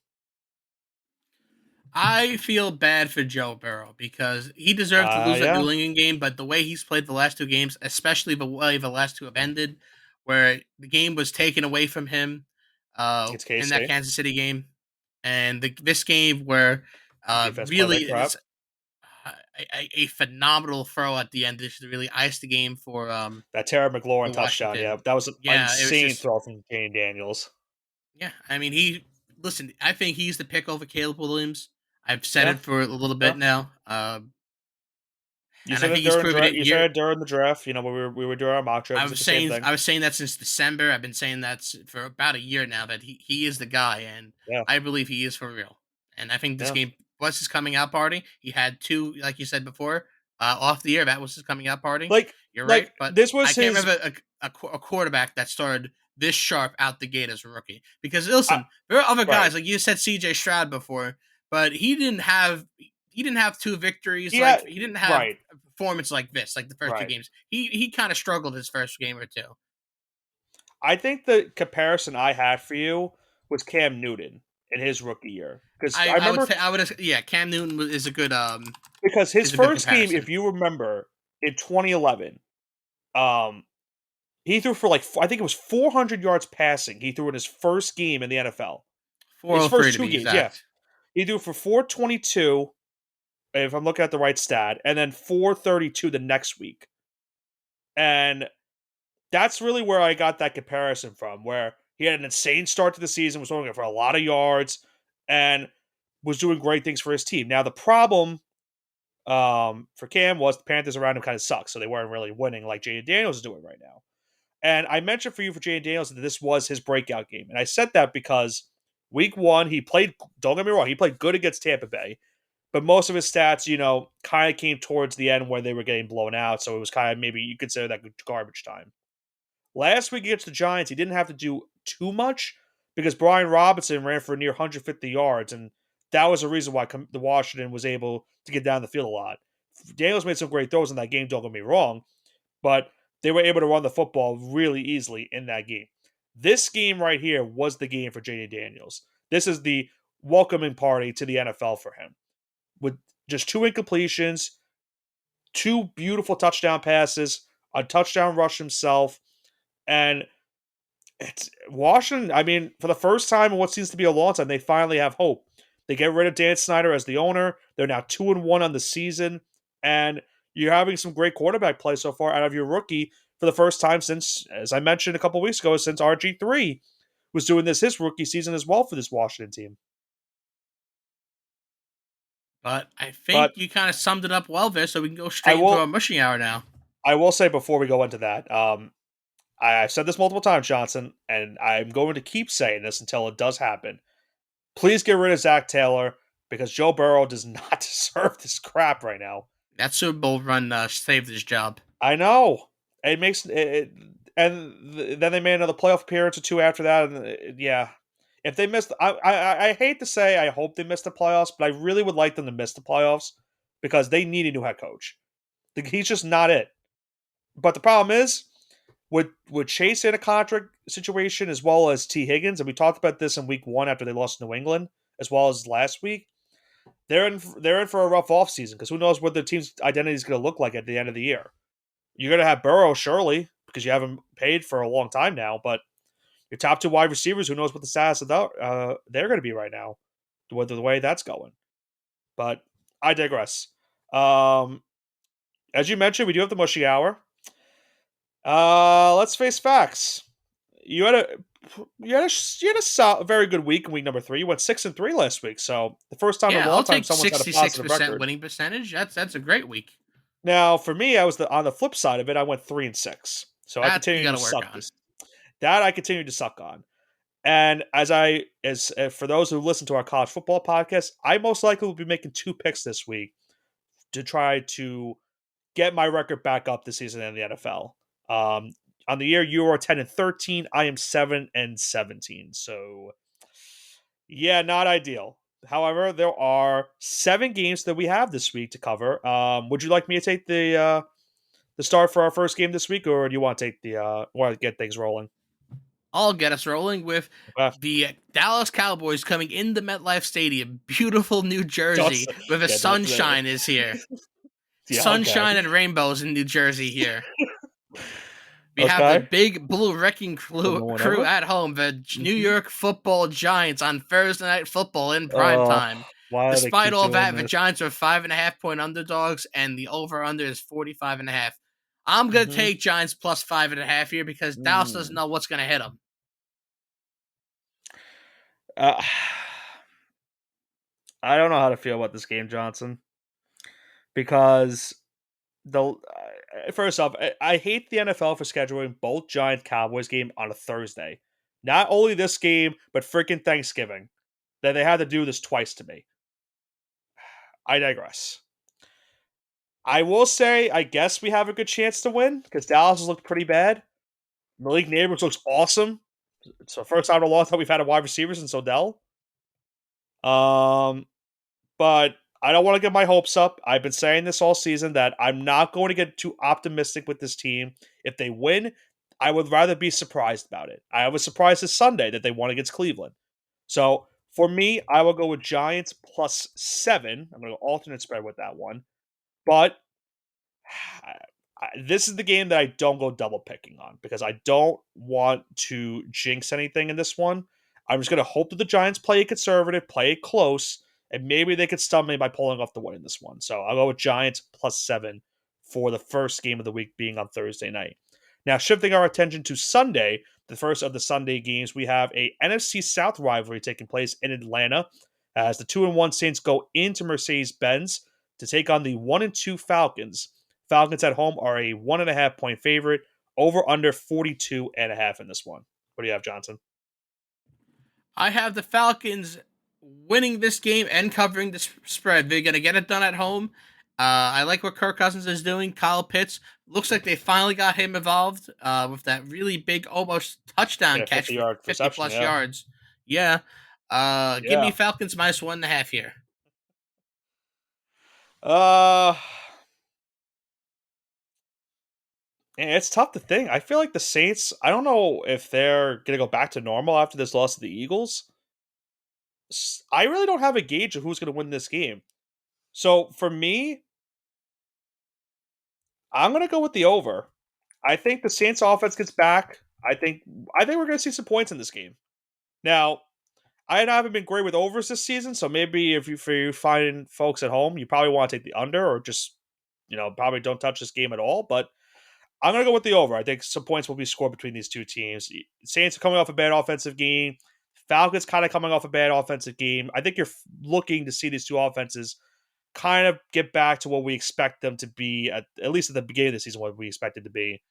I feel bad for Joe Burrow because he deserved to lose that Yeah. New England game, but the way he's played the last 2 games, especially the way the last 2 have ended, where the game was taken away from him It's in that K-State. Kansas City game, and this game where Defense played really like crap. is a phenomenal throw at the end to really ice the game for That Terry McLaurin touchdown, Washington. yeah, that was an Yeah, it was insane just throw from Jane Daniels. yeah. I mean, listen. I think he's the pick over Caleb Williams. I've said Yeah, it for a little yeah. bit now, You and I said think it he's during proven it you year. said it during the draft. You know, when we were doing our mock draft, I we said was the same saying thing. I was saying that since December. I've been saying that for about a year now that he is the guy, and Yeah, I believe he is for real. And I think this yeah. game was his coming out party. He had 2, like you said before, off the year. That was his coming out party. Like, You're right, like but this I was can't his. remember a quarterback that started this sharp out the gate as a rookie. Because Uh, listen, there are other right. guys like you said, C.J. Stroud before, but he didn't have 2 victories. Yeah, Like he didn't have right, a performance like this, like the first 2 right. games. He kind of struggled his first game or 2. I think the comparison I had for you was Cam Newton in his rookie year because I I would remember say yeah, Cam Newton is a good because his is a good first game, comparison. if you remember, in 2011, um, he threw for like I think it was 400 yards passing. He threw in his first game in the NFL. His 403 first to 2 be games, yeah. exact. He threw for 422, if I'm looking at the right stat, and then 432 the next week. And that's really where I got that comparison from, where he had an insane start to the season, was throwing it for a lot of yards, and was doing great things for his team. Now, the problem for Cam was the Panthers around him kind of sucked, so they weren't really winning like Jaden Daniels is doing right now. And I mentioned for you for Jaden Daniels that this was his breakout game. And I said that because week 1, he played, don't get me wrong, he played good against Tampa Bay. But most of his stats, kind of came towards the end where they were getting blown out. So it was kind of maybe you consider that garbage time. Last week against the Giants, he didn't have to do too much because Brian Robinson ran for near 150 yards. And that was the reason why the Washington was able to get down the field a lot. Daniels made some great throws in that game, don't get me wrong. But they were able to run the football really easily in that game. This game right here was the game for J.D. Daniels. This is the welcoming party to the NFL for him. With just 2 incompletions, 2 beautiful touchdown passes, a touchdown rush himself, and it's Washington. I mean, for the first time in what seems to be a long time, they finally have hope. They get rid of Dan Snyder as the owner. They're now 2-1 on the season, and you're having some great quarterback play so far out of your rookie for the first time since, as I mentioned a couple weeks ago, since RG3 was doing this his rookie season as well for this Washington team. But I think But you kind of summed it up well there, so we can go I straight into our will, mushing hour now. I will say before we go into that, I've said this multiple times, Johnson, and I'm going to keep saying this until it does happen. Please get rid of Zach Taylor because Joe Burrow does not deserve this crap right now. That Super Bowl run saved his job. I know. It makes then they made another playoff appearance or two after that, and yeah. If they missed, I hate to say I hope they missed the playoffs, but I really would like them to miss the playoffs because they need a new head coach. He's just not it. But the problem is with Chase in a contract situation as well as T Higgins, and we talked about this in week 1 after they lost to New England, as well as last week. They're in for a rough offseason because who knows what their team's identity is going to look like at the end of the year. You're going to have Burrow, surely, because you haven't paid for a long time now, but your top 2 wide receivers, who knows what the status of they're going to be right now, with the way that's going. But I digress. As you mentioned, we do have the mushy hour. Let's face facts. You had a very good week in week number 3. You went 6-3 last week, so the first time in a Yeah, long I'll time take someone's had a 66% positive record. winning percentage. That's a great week. Now, for me, I was on the flip side of it. I went 3-6, so I That you continued got to to work suck on. That I continued to suck on. And as for those who listen to our college football podcast, I most likely will be making 2 picks this week to try to get my record back up this season in the NFL. On the year, you are 10-13. I am 7-17. So, yeah, not ideal. However, there are 7 games that we have this week to cover. Would you like me to take the start for our first game this week, or do you want to take want to get things rolling? I'll get us rolling with Okay. the Dallas Cowboys coming into MetLife Stadium, beautiful New Jersey, Just with a get that today. sunshine is here. Yeah. Okay. Sunshine and rainbows in New Jersey here. We have the Okay. big blue wrecking From crew whenever. at home, the New Mm-hmm. York Football Giants on Thursday Night Football in prime Oh, time. why do they Despite keep all doing that, the this? Giants are 5.5-point underdogs, and the over/under is 45.5. I'm gonna Mm-hmm. take Giants plus 5.5 here because Dallas doesn't Mm. know what's gonna hit them. Uh, I don't know how to feel about this game, Johnson, because first off, I hate the NFL for scheduling both Giants Cowboys game on a Thursday. Not only this game, but freaking Thanksgiving. That they had to do this twice to me. I digress. I will say, I guess we have a good chance to win because Dallas has looked pretty bad. Malik Neighbors looks awesome. It's the first time in a long time we've had a wide receiver since Odell. Um, but I don't want to get my hopes up. I've been saying this all season that I'm not going to get too optimistic with this team. If they win, I would rather be surprised about it. I was surprised this Sunday that they won against Cleveland. So for me, I will go with Giants plus 7. I'm going to go alternate spread with that one. But this is the game that I don't go double picking on because I don't want to jinx anything in this one. I'm just going to hope that the Giants play it conservative, play it close, and maybe they could stun me by pulling off the win in this one. So I'll go with Giants plus 7 for the first game of the week being on Thursday night. Now, shifting our attention to Sunday, the first of the Sunday games, we have a NFC South rivalry taking place in Atlanta as the 2-1 Saints go into Mercedes-Benz to take on the 1-2 Falcons. Falcons at home are a 1.5-point favorite, over under 42.5 in this one. What do you have, Johnson? I have the Falcons winning this game and covering the spread. They're going to get it done at home. I like what Kirk Cousins is doing. Kyle Pitts looks like they finally got him involved with that really big, almost touchdown Yeah, catch 50 for yard 50 reception. plus Yeah. yards. Yeah. Give me Yeah. Falcons minus 1.5 here. Uh, it's tough to think. I feel like the Saints, I don't know if they're going to go back to normal after this loss to the Eagles. I really don't have a gauge of who's going to win this game. So for me, I'm going to go with the over. I think the Saints offense gets back. I think we're going to see some points in this game. Now, I haven't been great with overs this season, so maybe if you find folks at home, you probably want to take the under or just probably don't touch this game at all. But I'm going to go with the over. I think some points will be scored between these two teams. Saints are coming off a bad offensive game. Falcons kind of coming off a bad offensive game. I think you're looking to see these two offenses kind of get back to what we expect them to be at least at the beginning of the season, what we expected to be.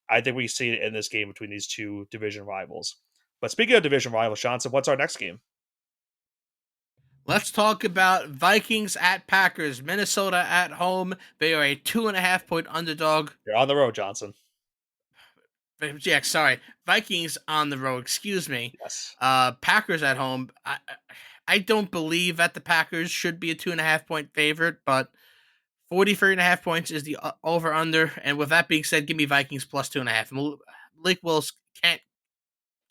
I think we see it in this game between these two division rivals. But speaking of division rivals, Johnson, what's our next game? Let's talk about Vikings at Packers. Minnesota at home. They are a 2.5 point underdog. You're on the road, Johnson. Yeah, sorry. Vikings on the road. Excuse me. Yes. Packers at home. I don't believe that the Packers should be a 2.5 point favorite, but 43.5 points is the over under. And with that being said, give me Vikings plus 2.5. Malik Willis can't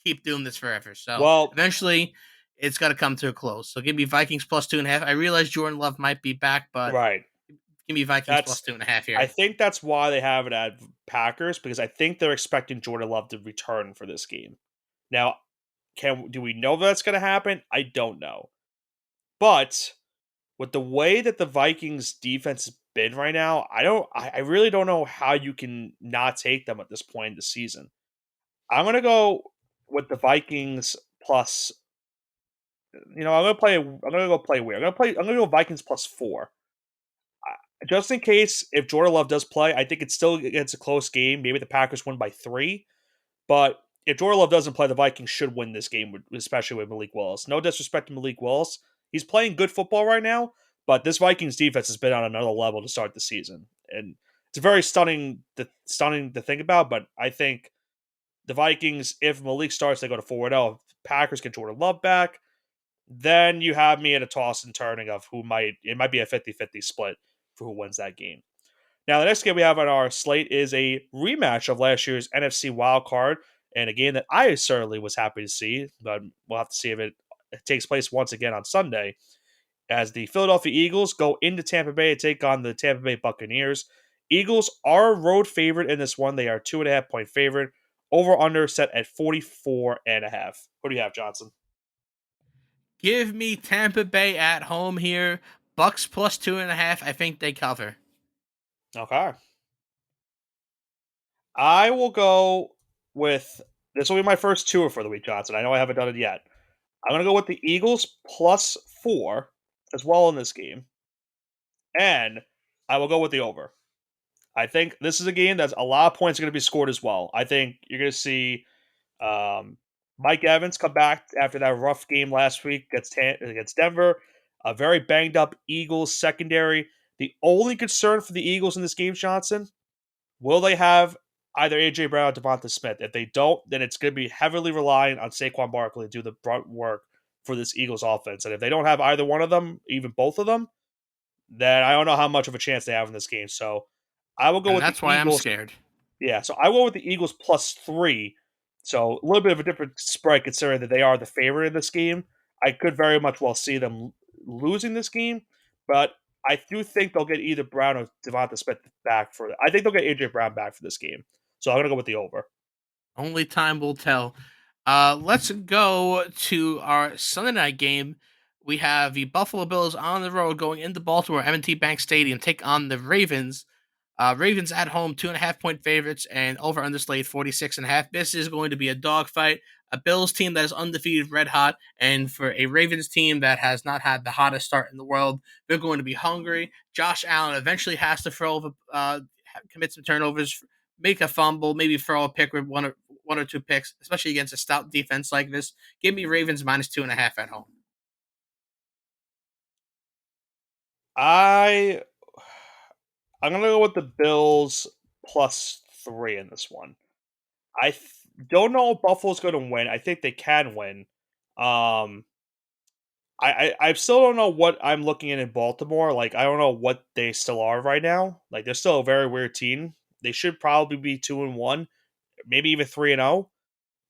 keep doing this forever. So Well, eventually it's got to come to a close. So give me Vikings plus 2.5. I realize Jordan Love might be back, but right. give me Vikings plus That's 2.5 I here. think that's why they have it at Packers, because I think they're expecting Jordan Love to return for this game. Now, do we know that's going to happen? I don't know. But with the way that the Vikings defense has been right now, I really don't know how you can not take them at this point in the season. I'm gonna go with the Vikings plus. I'm gonna go play weird. I'm gonna go Vikings plus 4. Just in case if Jordan Love does play, I think it's a close game. Maybe the Packers win by 3. But if Jordan Love doesn't play, the Vikings should win this game, especially with Malik Willis. No disrespect to Malik Willis. He's playing good football right now, but this Vikings defense has been on another level to start the season. And it's very stunning to think about, but I think the Vikings, if Malik starts, they go to 4-0. Packers get Jordan Love back. Then you have me at a toss and turning of it might be a 50-50 split for who wins that game. Now, the next game we have on our slate is a rematch of last year's NFC wild card, and a game that I certainly was happy to see, but we'll have to see if it takes place once again on Sunday, as the Philadelphia Eagles go into Tampa Bay to take on the Tampa Bay Buccaneers. Eagles are a road favorite in this one. They are 2.5 point favorite. Over under set at 44.5. What do you have, Johnson? Give me Tampa Bay at home here. Bucks plus 2.5. I think they cover. Okay. I will go with this will be my first tour for the week, Johnson. I know I haven't done it yet. I'm going to go with the Eagles plus 4 as well in this game. And I will go with the over. I think this is a game that's a lot of points are going to be scored as well. I think you're going to see Mike Evans come back after that rough game last week against Denver. A very banged up Eagles secondary. The only concern for the Eagles in this game, Johnson, will they have either AJ Brown or Devonta Smith? If they don't, then it's going to be heavily relying on Saquon Barkley to do the brunt work for this Eagles offense. And if they don't have either one of them, even both of them, then I don't know how much of a chance they have in this game. So I will go And with the that's why I'm Eagles. scared. Yeah, so I will go with the Eagles plus 3. So a little bit of a different spread considering that they are the favorite in this game. I could very much well see them losing this game, but I do think they'll get either Brown or Devonta Smith back for it. I think they'll get AJ Brown back for this game. So I'm gonna go with the over. Only time will tell. Let's go to our Sunday night game. We have the Buffalo Bills on the road going into Baltimore M&T Bank Stadium, take on the Ravens. Ravens at home, 2.5 point favorites, and over underslayed 46.5. This is going to be a dogfight. A Bills team that is undefeated, red hot, and for a Ravens team that has not had the hottest start in the world, they're going to be hungry. Josh Allen eventually has to commit some turnovers, make a fumble, maybe throw a pick with one or two picks, especially against a stout defense like this. Give me Ravens minus 2.5 at home. I I'm gonna go with the Bills plus 3 in this one. Don't know if Buffalo's going to win. I think they can win. Um, I still don't know what I'm looking at in Baltimore. Like I don't know what they still are right now. Like they're still a very weird team. They should probably be 2-1, maybe even 3-0.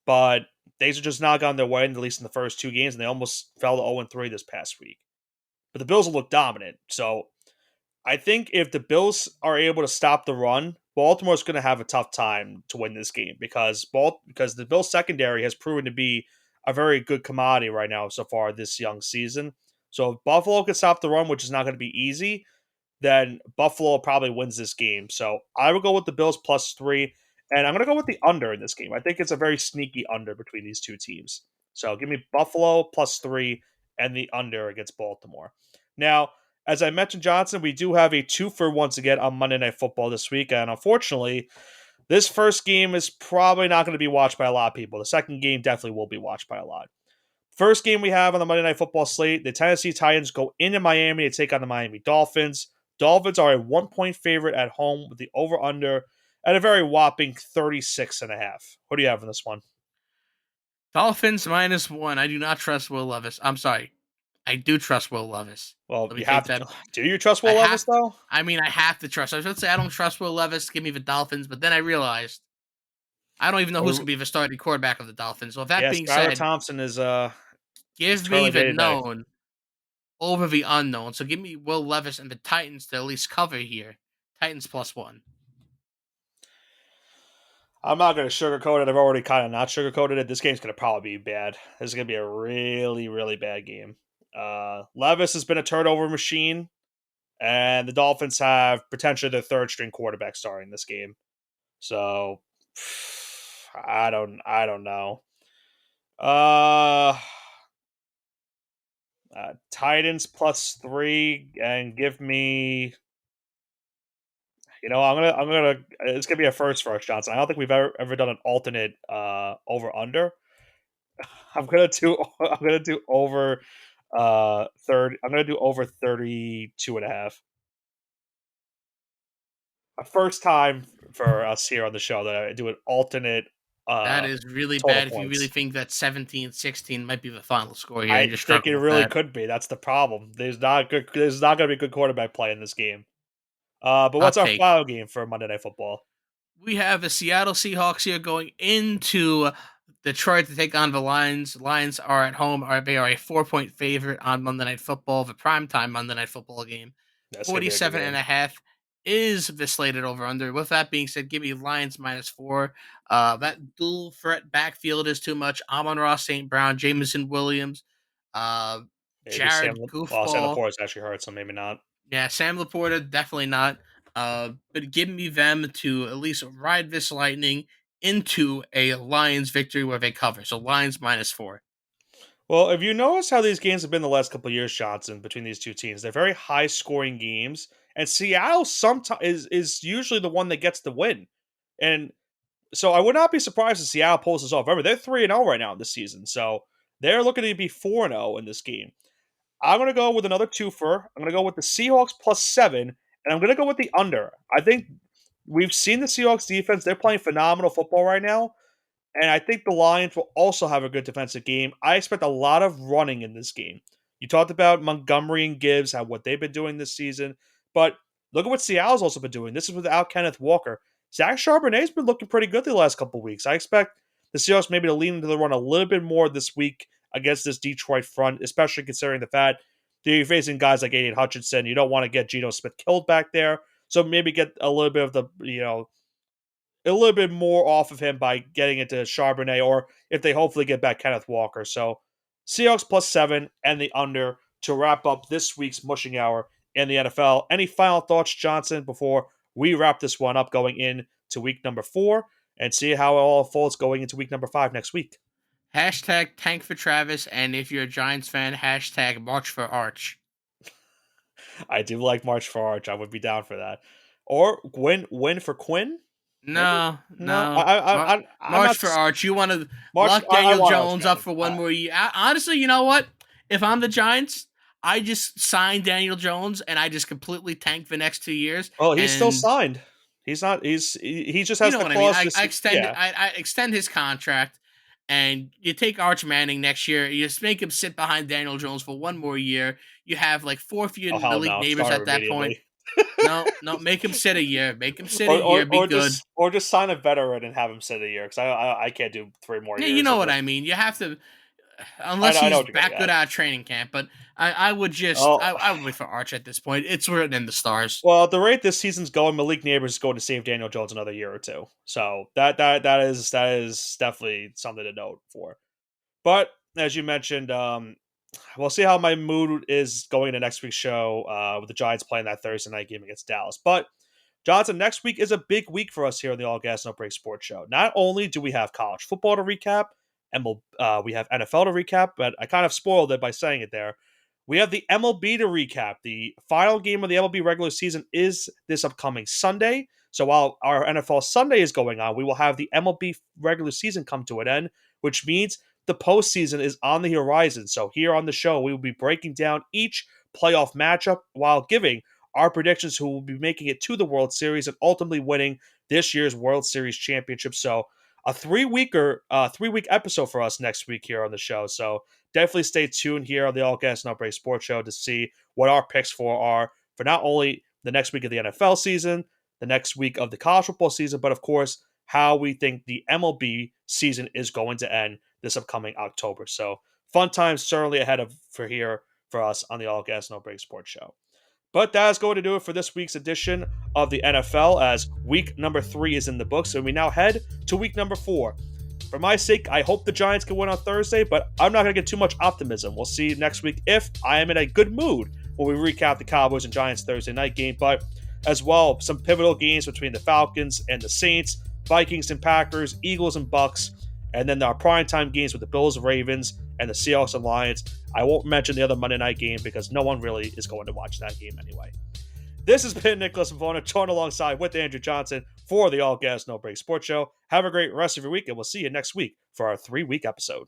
But things are just not gone their way, at least in the first 2 games, and they almost fell to 0-3 this past week. But the Bills will look dominant. So I think if the Bills are able to stop the run, Baltimore's going to have a tough time to win this game because the Bills secondary has proven to be a very good commodity right now so far this young season. So if Buffalo can stop the run, which is not going to be easy, then Buffalo probably wins this game. So I will go with the Bills plus 3, and I'm going to go with the under in this game. I think it's a very sneaky under between these two teams. So give me Buffalo plus 3 and the under against Baltimore. Now, as I mentioned, Johnson, we do have a 2 for once again on Monday Night Football this week, and unfortunately, this first game is probably not going to be watched by a lot of people. The second game definitely will be watched by a lot. First game we have on the Monday Night Football slate, the Tennessee Titans go into Miami to take on the Miami Dolphins. Dolphins are a 1-point favorite at home with the over-under at a very whopping 36.5. What do you have in this one? Dolphins -1. I do not trust Will Levis. I'm sorry. I do trust Will Levis. Well, Let me you take have that. to. Do you trust I Will have. Levis, though? I mean, I have to trust. I was going to say I don't trust Will Levis. Give me the Dolphins, but then I realized I don't even know who's going Or, to be the starting quarterback of the Dolphins. So, with that yeah, being Skylar said, Thompson is give me turning the day to day. known over the unknown. So, give me Will Levis and the Titans to at least cover here. Titans +1. I'm not going to sugarcoat it. I've already kind of not sugarcoated it. This game's going to probably be bad. This is going to be a really, really bad game. Levis has been a turnover machine, and the Dolphins have potentially their third string quarterback starting this game. So I don't know. Uh, Titans +3 and give me. I'm gonna. It's gonna be a first for us, Johnson. I don't think we've ever done an alternate over under. I'm gonna do. I'm gonna do over third. I'm gonna do over 32.5. A first time for us here on the show that I do an alternate That uh is really total bad if you really points. think that 17-16 might be the final score here and I you're think it struggling with really that. could be. That's the problem. There's not gonna be good quarterback play in this game. But what's Hot our take. final game for Monday Night Football? We have the Seattle Seahawks here going into Detroit to take on the Lions. Lions are at home. They are a 4-point favorite on Monday Night Football, the primetime Monday Night Football game. That's gonna be a good 47 and game. a half is the slated over under. With that being said, give me Lions -4. That dual threat backfield is too much. Amon-Ra St. Brown, Jameson Williams, uh, Maybe Jared Sam Goofball. Laporte is actually hurt, so maybe not. Yeah, Sam Laporta, definitely not. But give me them to at least ride this lightning into a Lions victory where they cover. So Lions -4. Well, if you notice how these games have been the last couple of years, Johnson, between these two teams, they're very high scoring games, and Seattle sometimes is usually the one that gets the win. And so I would not be surprised if Seattle pulls this off. Remember, they're 3-0 right now this season, so they're looking to be 4-0 in this game. I'm going to go with another twofer. I'm going to go with the Seahawks +7, and I'm going to go with the under. I think we've seen the Seahawks defense; they're playing phenomenal football right now. And I think the Lions will also have a good defensive game. I expect a lot of running in this game. You talked about Montgomery and Gibbs, how what they've been doing this season, but look at what Seattle's also been doing. This is without Kenneth Walker. Zach Charbonnet's been looking pretty good the last couple of weeks. I expect the Seahawks maybe to lean into the run a little bit more this week against this Detroit front, especially considering the fact that you're facing guys like Aiden Hutchinson. You don't want to get Geno Smith killed back there. So maybe get a little bit of a little bit more off of him by getting it to Charbonnet, or if they hopefully get back Kenneth Walker. So Seahawks +7 and the under to wrap up this week's mushing hour in the NFL. Any final thoughts, Johnson, before we wrap this one up going in to week number 4 and see how it all unfolds going into week number 5 next week? Hashtag tank for Travis. And if you're a Giants fan, hashtag March for Arch. I do like March for Arch. I would be down for that. Or win for Quinn? Maybe? No, No, no. I'm March not. for Arch. You want to March. lock I Daniel want Arch Jones up Manning. for one more year. Honestly, you know what? If I'm the Giants, I just sign Daniel Jones and I just completely tank the next 2 years. Well, he's still And signed. He's not. He just you has know the what I mean. clause. I Just yeah. I extend his contract, and you take Arch Manning next year. You just make him sit behind Daniel Jones for one more year. You have like 4 of Oh your hell elite no! neighbors Start him at that point. immediately. No, no, make him sit a year. Make him sit a or, year. Be or good. just sign a veteran and have him sit a year because I can't do 3 more Yeah, you years know of what it. I mean. You have to, unless I know he's what you're getting back good at. out of training camp. But I would just, Oh I would wait for Arch at this point. It's written in the stars. well, at the rate this season's going, Malik Neighbors is going to save Daniel Jones another year or two. So that is definitely something to note for. But as you mentioned, we'll see how my mood is going into next week's show with the Giants playing that Thursday night game against Dallas. But Johnson, next week is a big week for us here on the All Gas No Break Sports Show. Not only do we have college football to recap, and we have NFL to recap, but I kind of spoiled it by saying it there. We have the MLB to recap. The final game of the MLB regular season is this upcoming Sunday. So while our NFL Sunday is going on, we will have the MLB regular season come to an end, which means the postseason is on the horizon. So here on the show, we will be breaking down each playoff matchup while giving our predictions who will be making it to the World Series and ultimately winning this year's World Series championship. So a 3-week episode for us next week here on the show. So definitely stay tuned here on the All Gas No Break Sports Show to see what our picks for not only the next week of the NFL season, the next week of the college football season, but of course, how we think the MLB season is going to end this upcoming October. So fun times certainly ahead for us on the All Gas No Break Sports Show. But that is going to do it for this week's edition of the NFL, as week number 3 is in the books, and we now head to week number 4. For my sake, I hope the Giants can win on Thursday, but I'm not going to get too much optimism. We'll see next week if I am in a good mood when we recap the Cowboys and Giants Thursday night game, but as well, some pivotal games between the Falcons and the Saints, Vikings and Packers, Eagles and Bucks, and then our primetime games with the Bills, Ravens, and the Seahawks and Lions. I won't mention the other Monday night game because no one really is going to watch that game anyway. This has been Nicholas Mavona, joined alongside with Andrew Johnson for the All Gas No Break Sports Show. Have a great rest of your week, and we'll see you next week for our 3-week episode.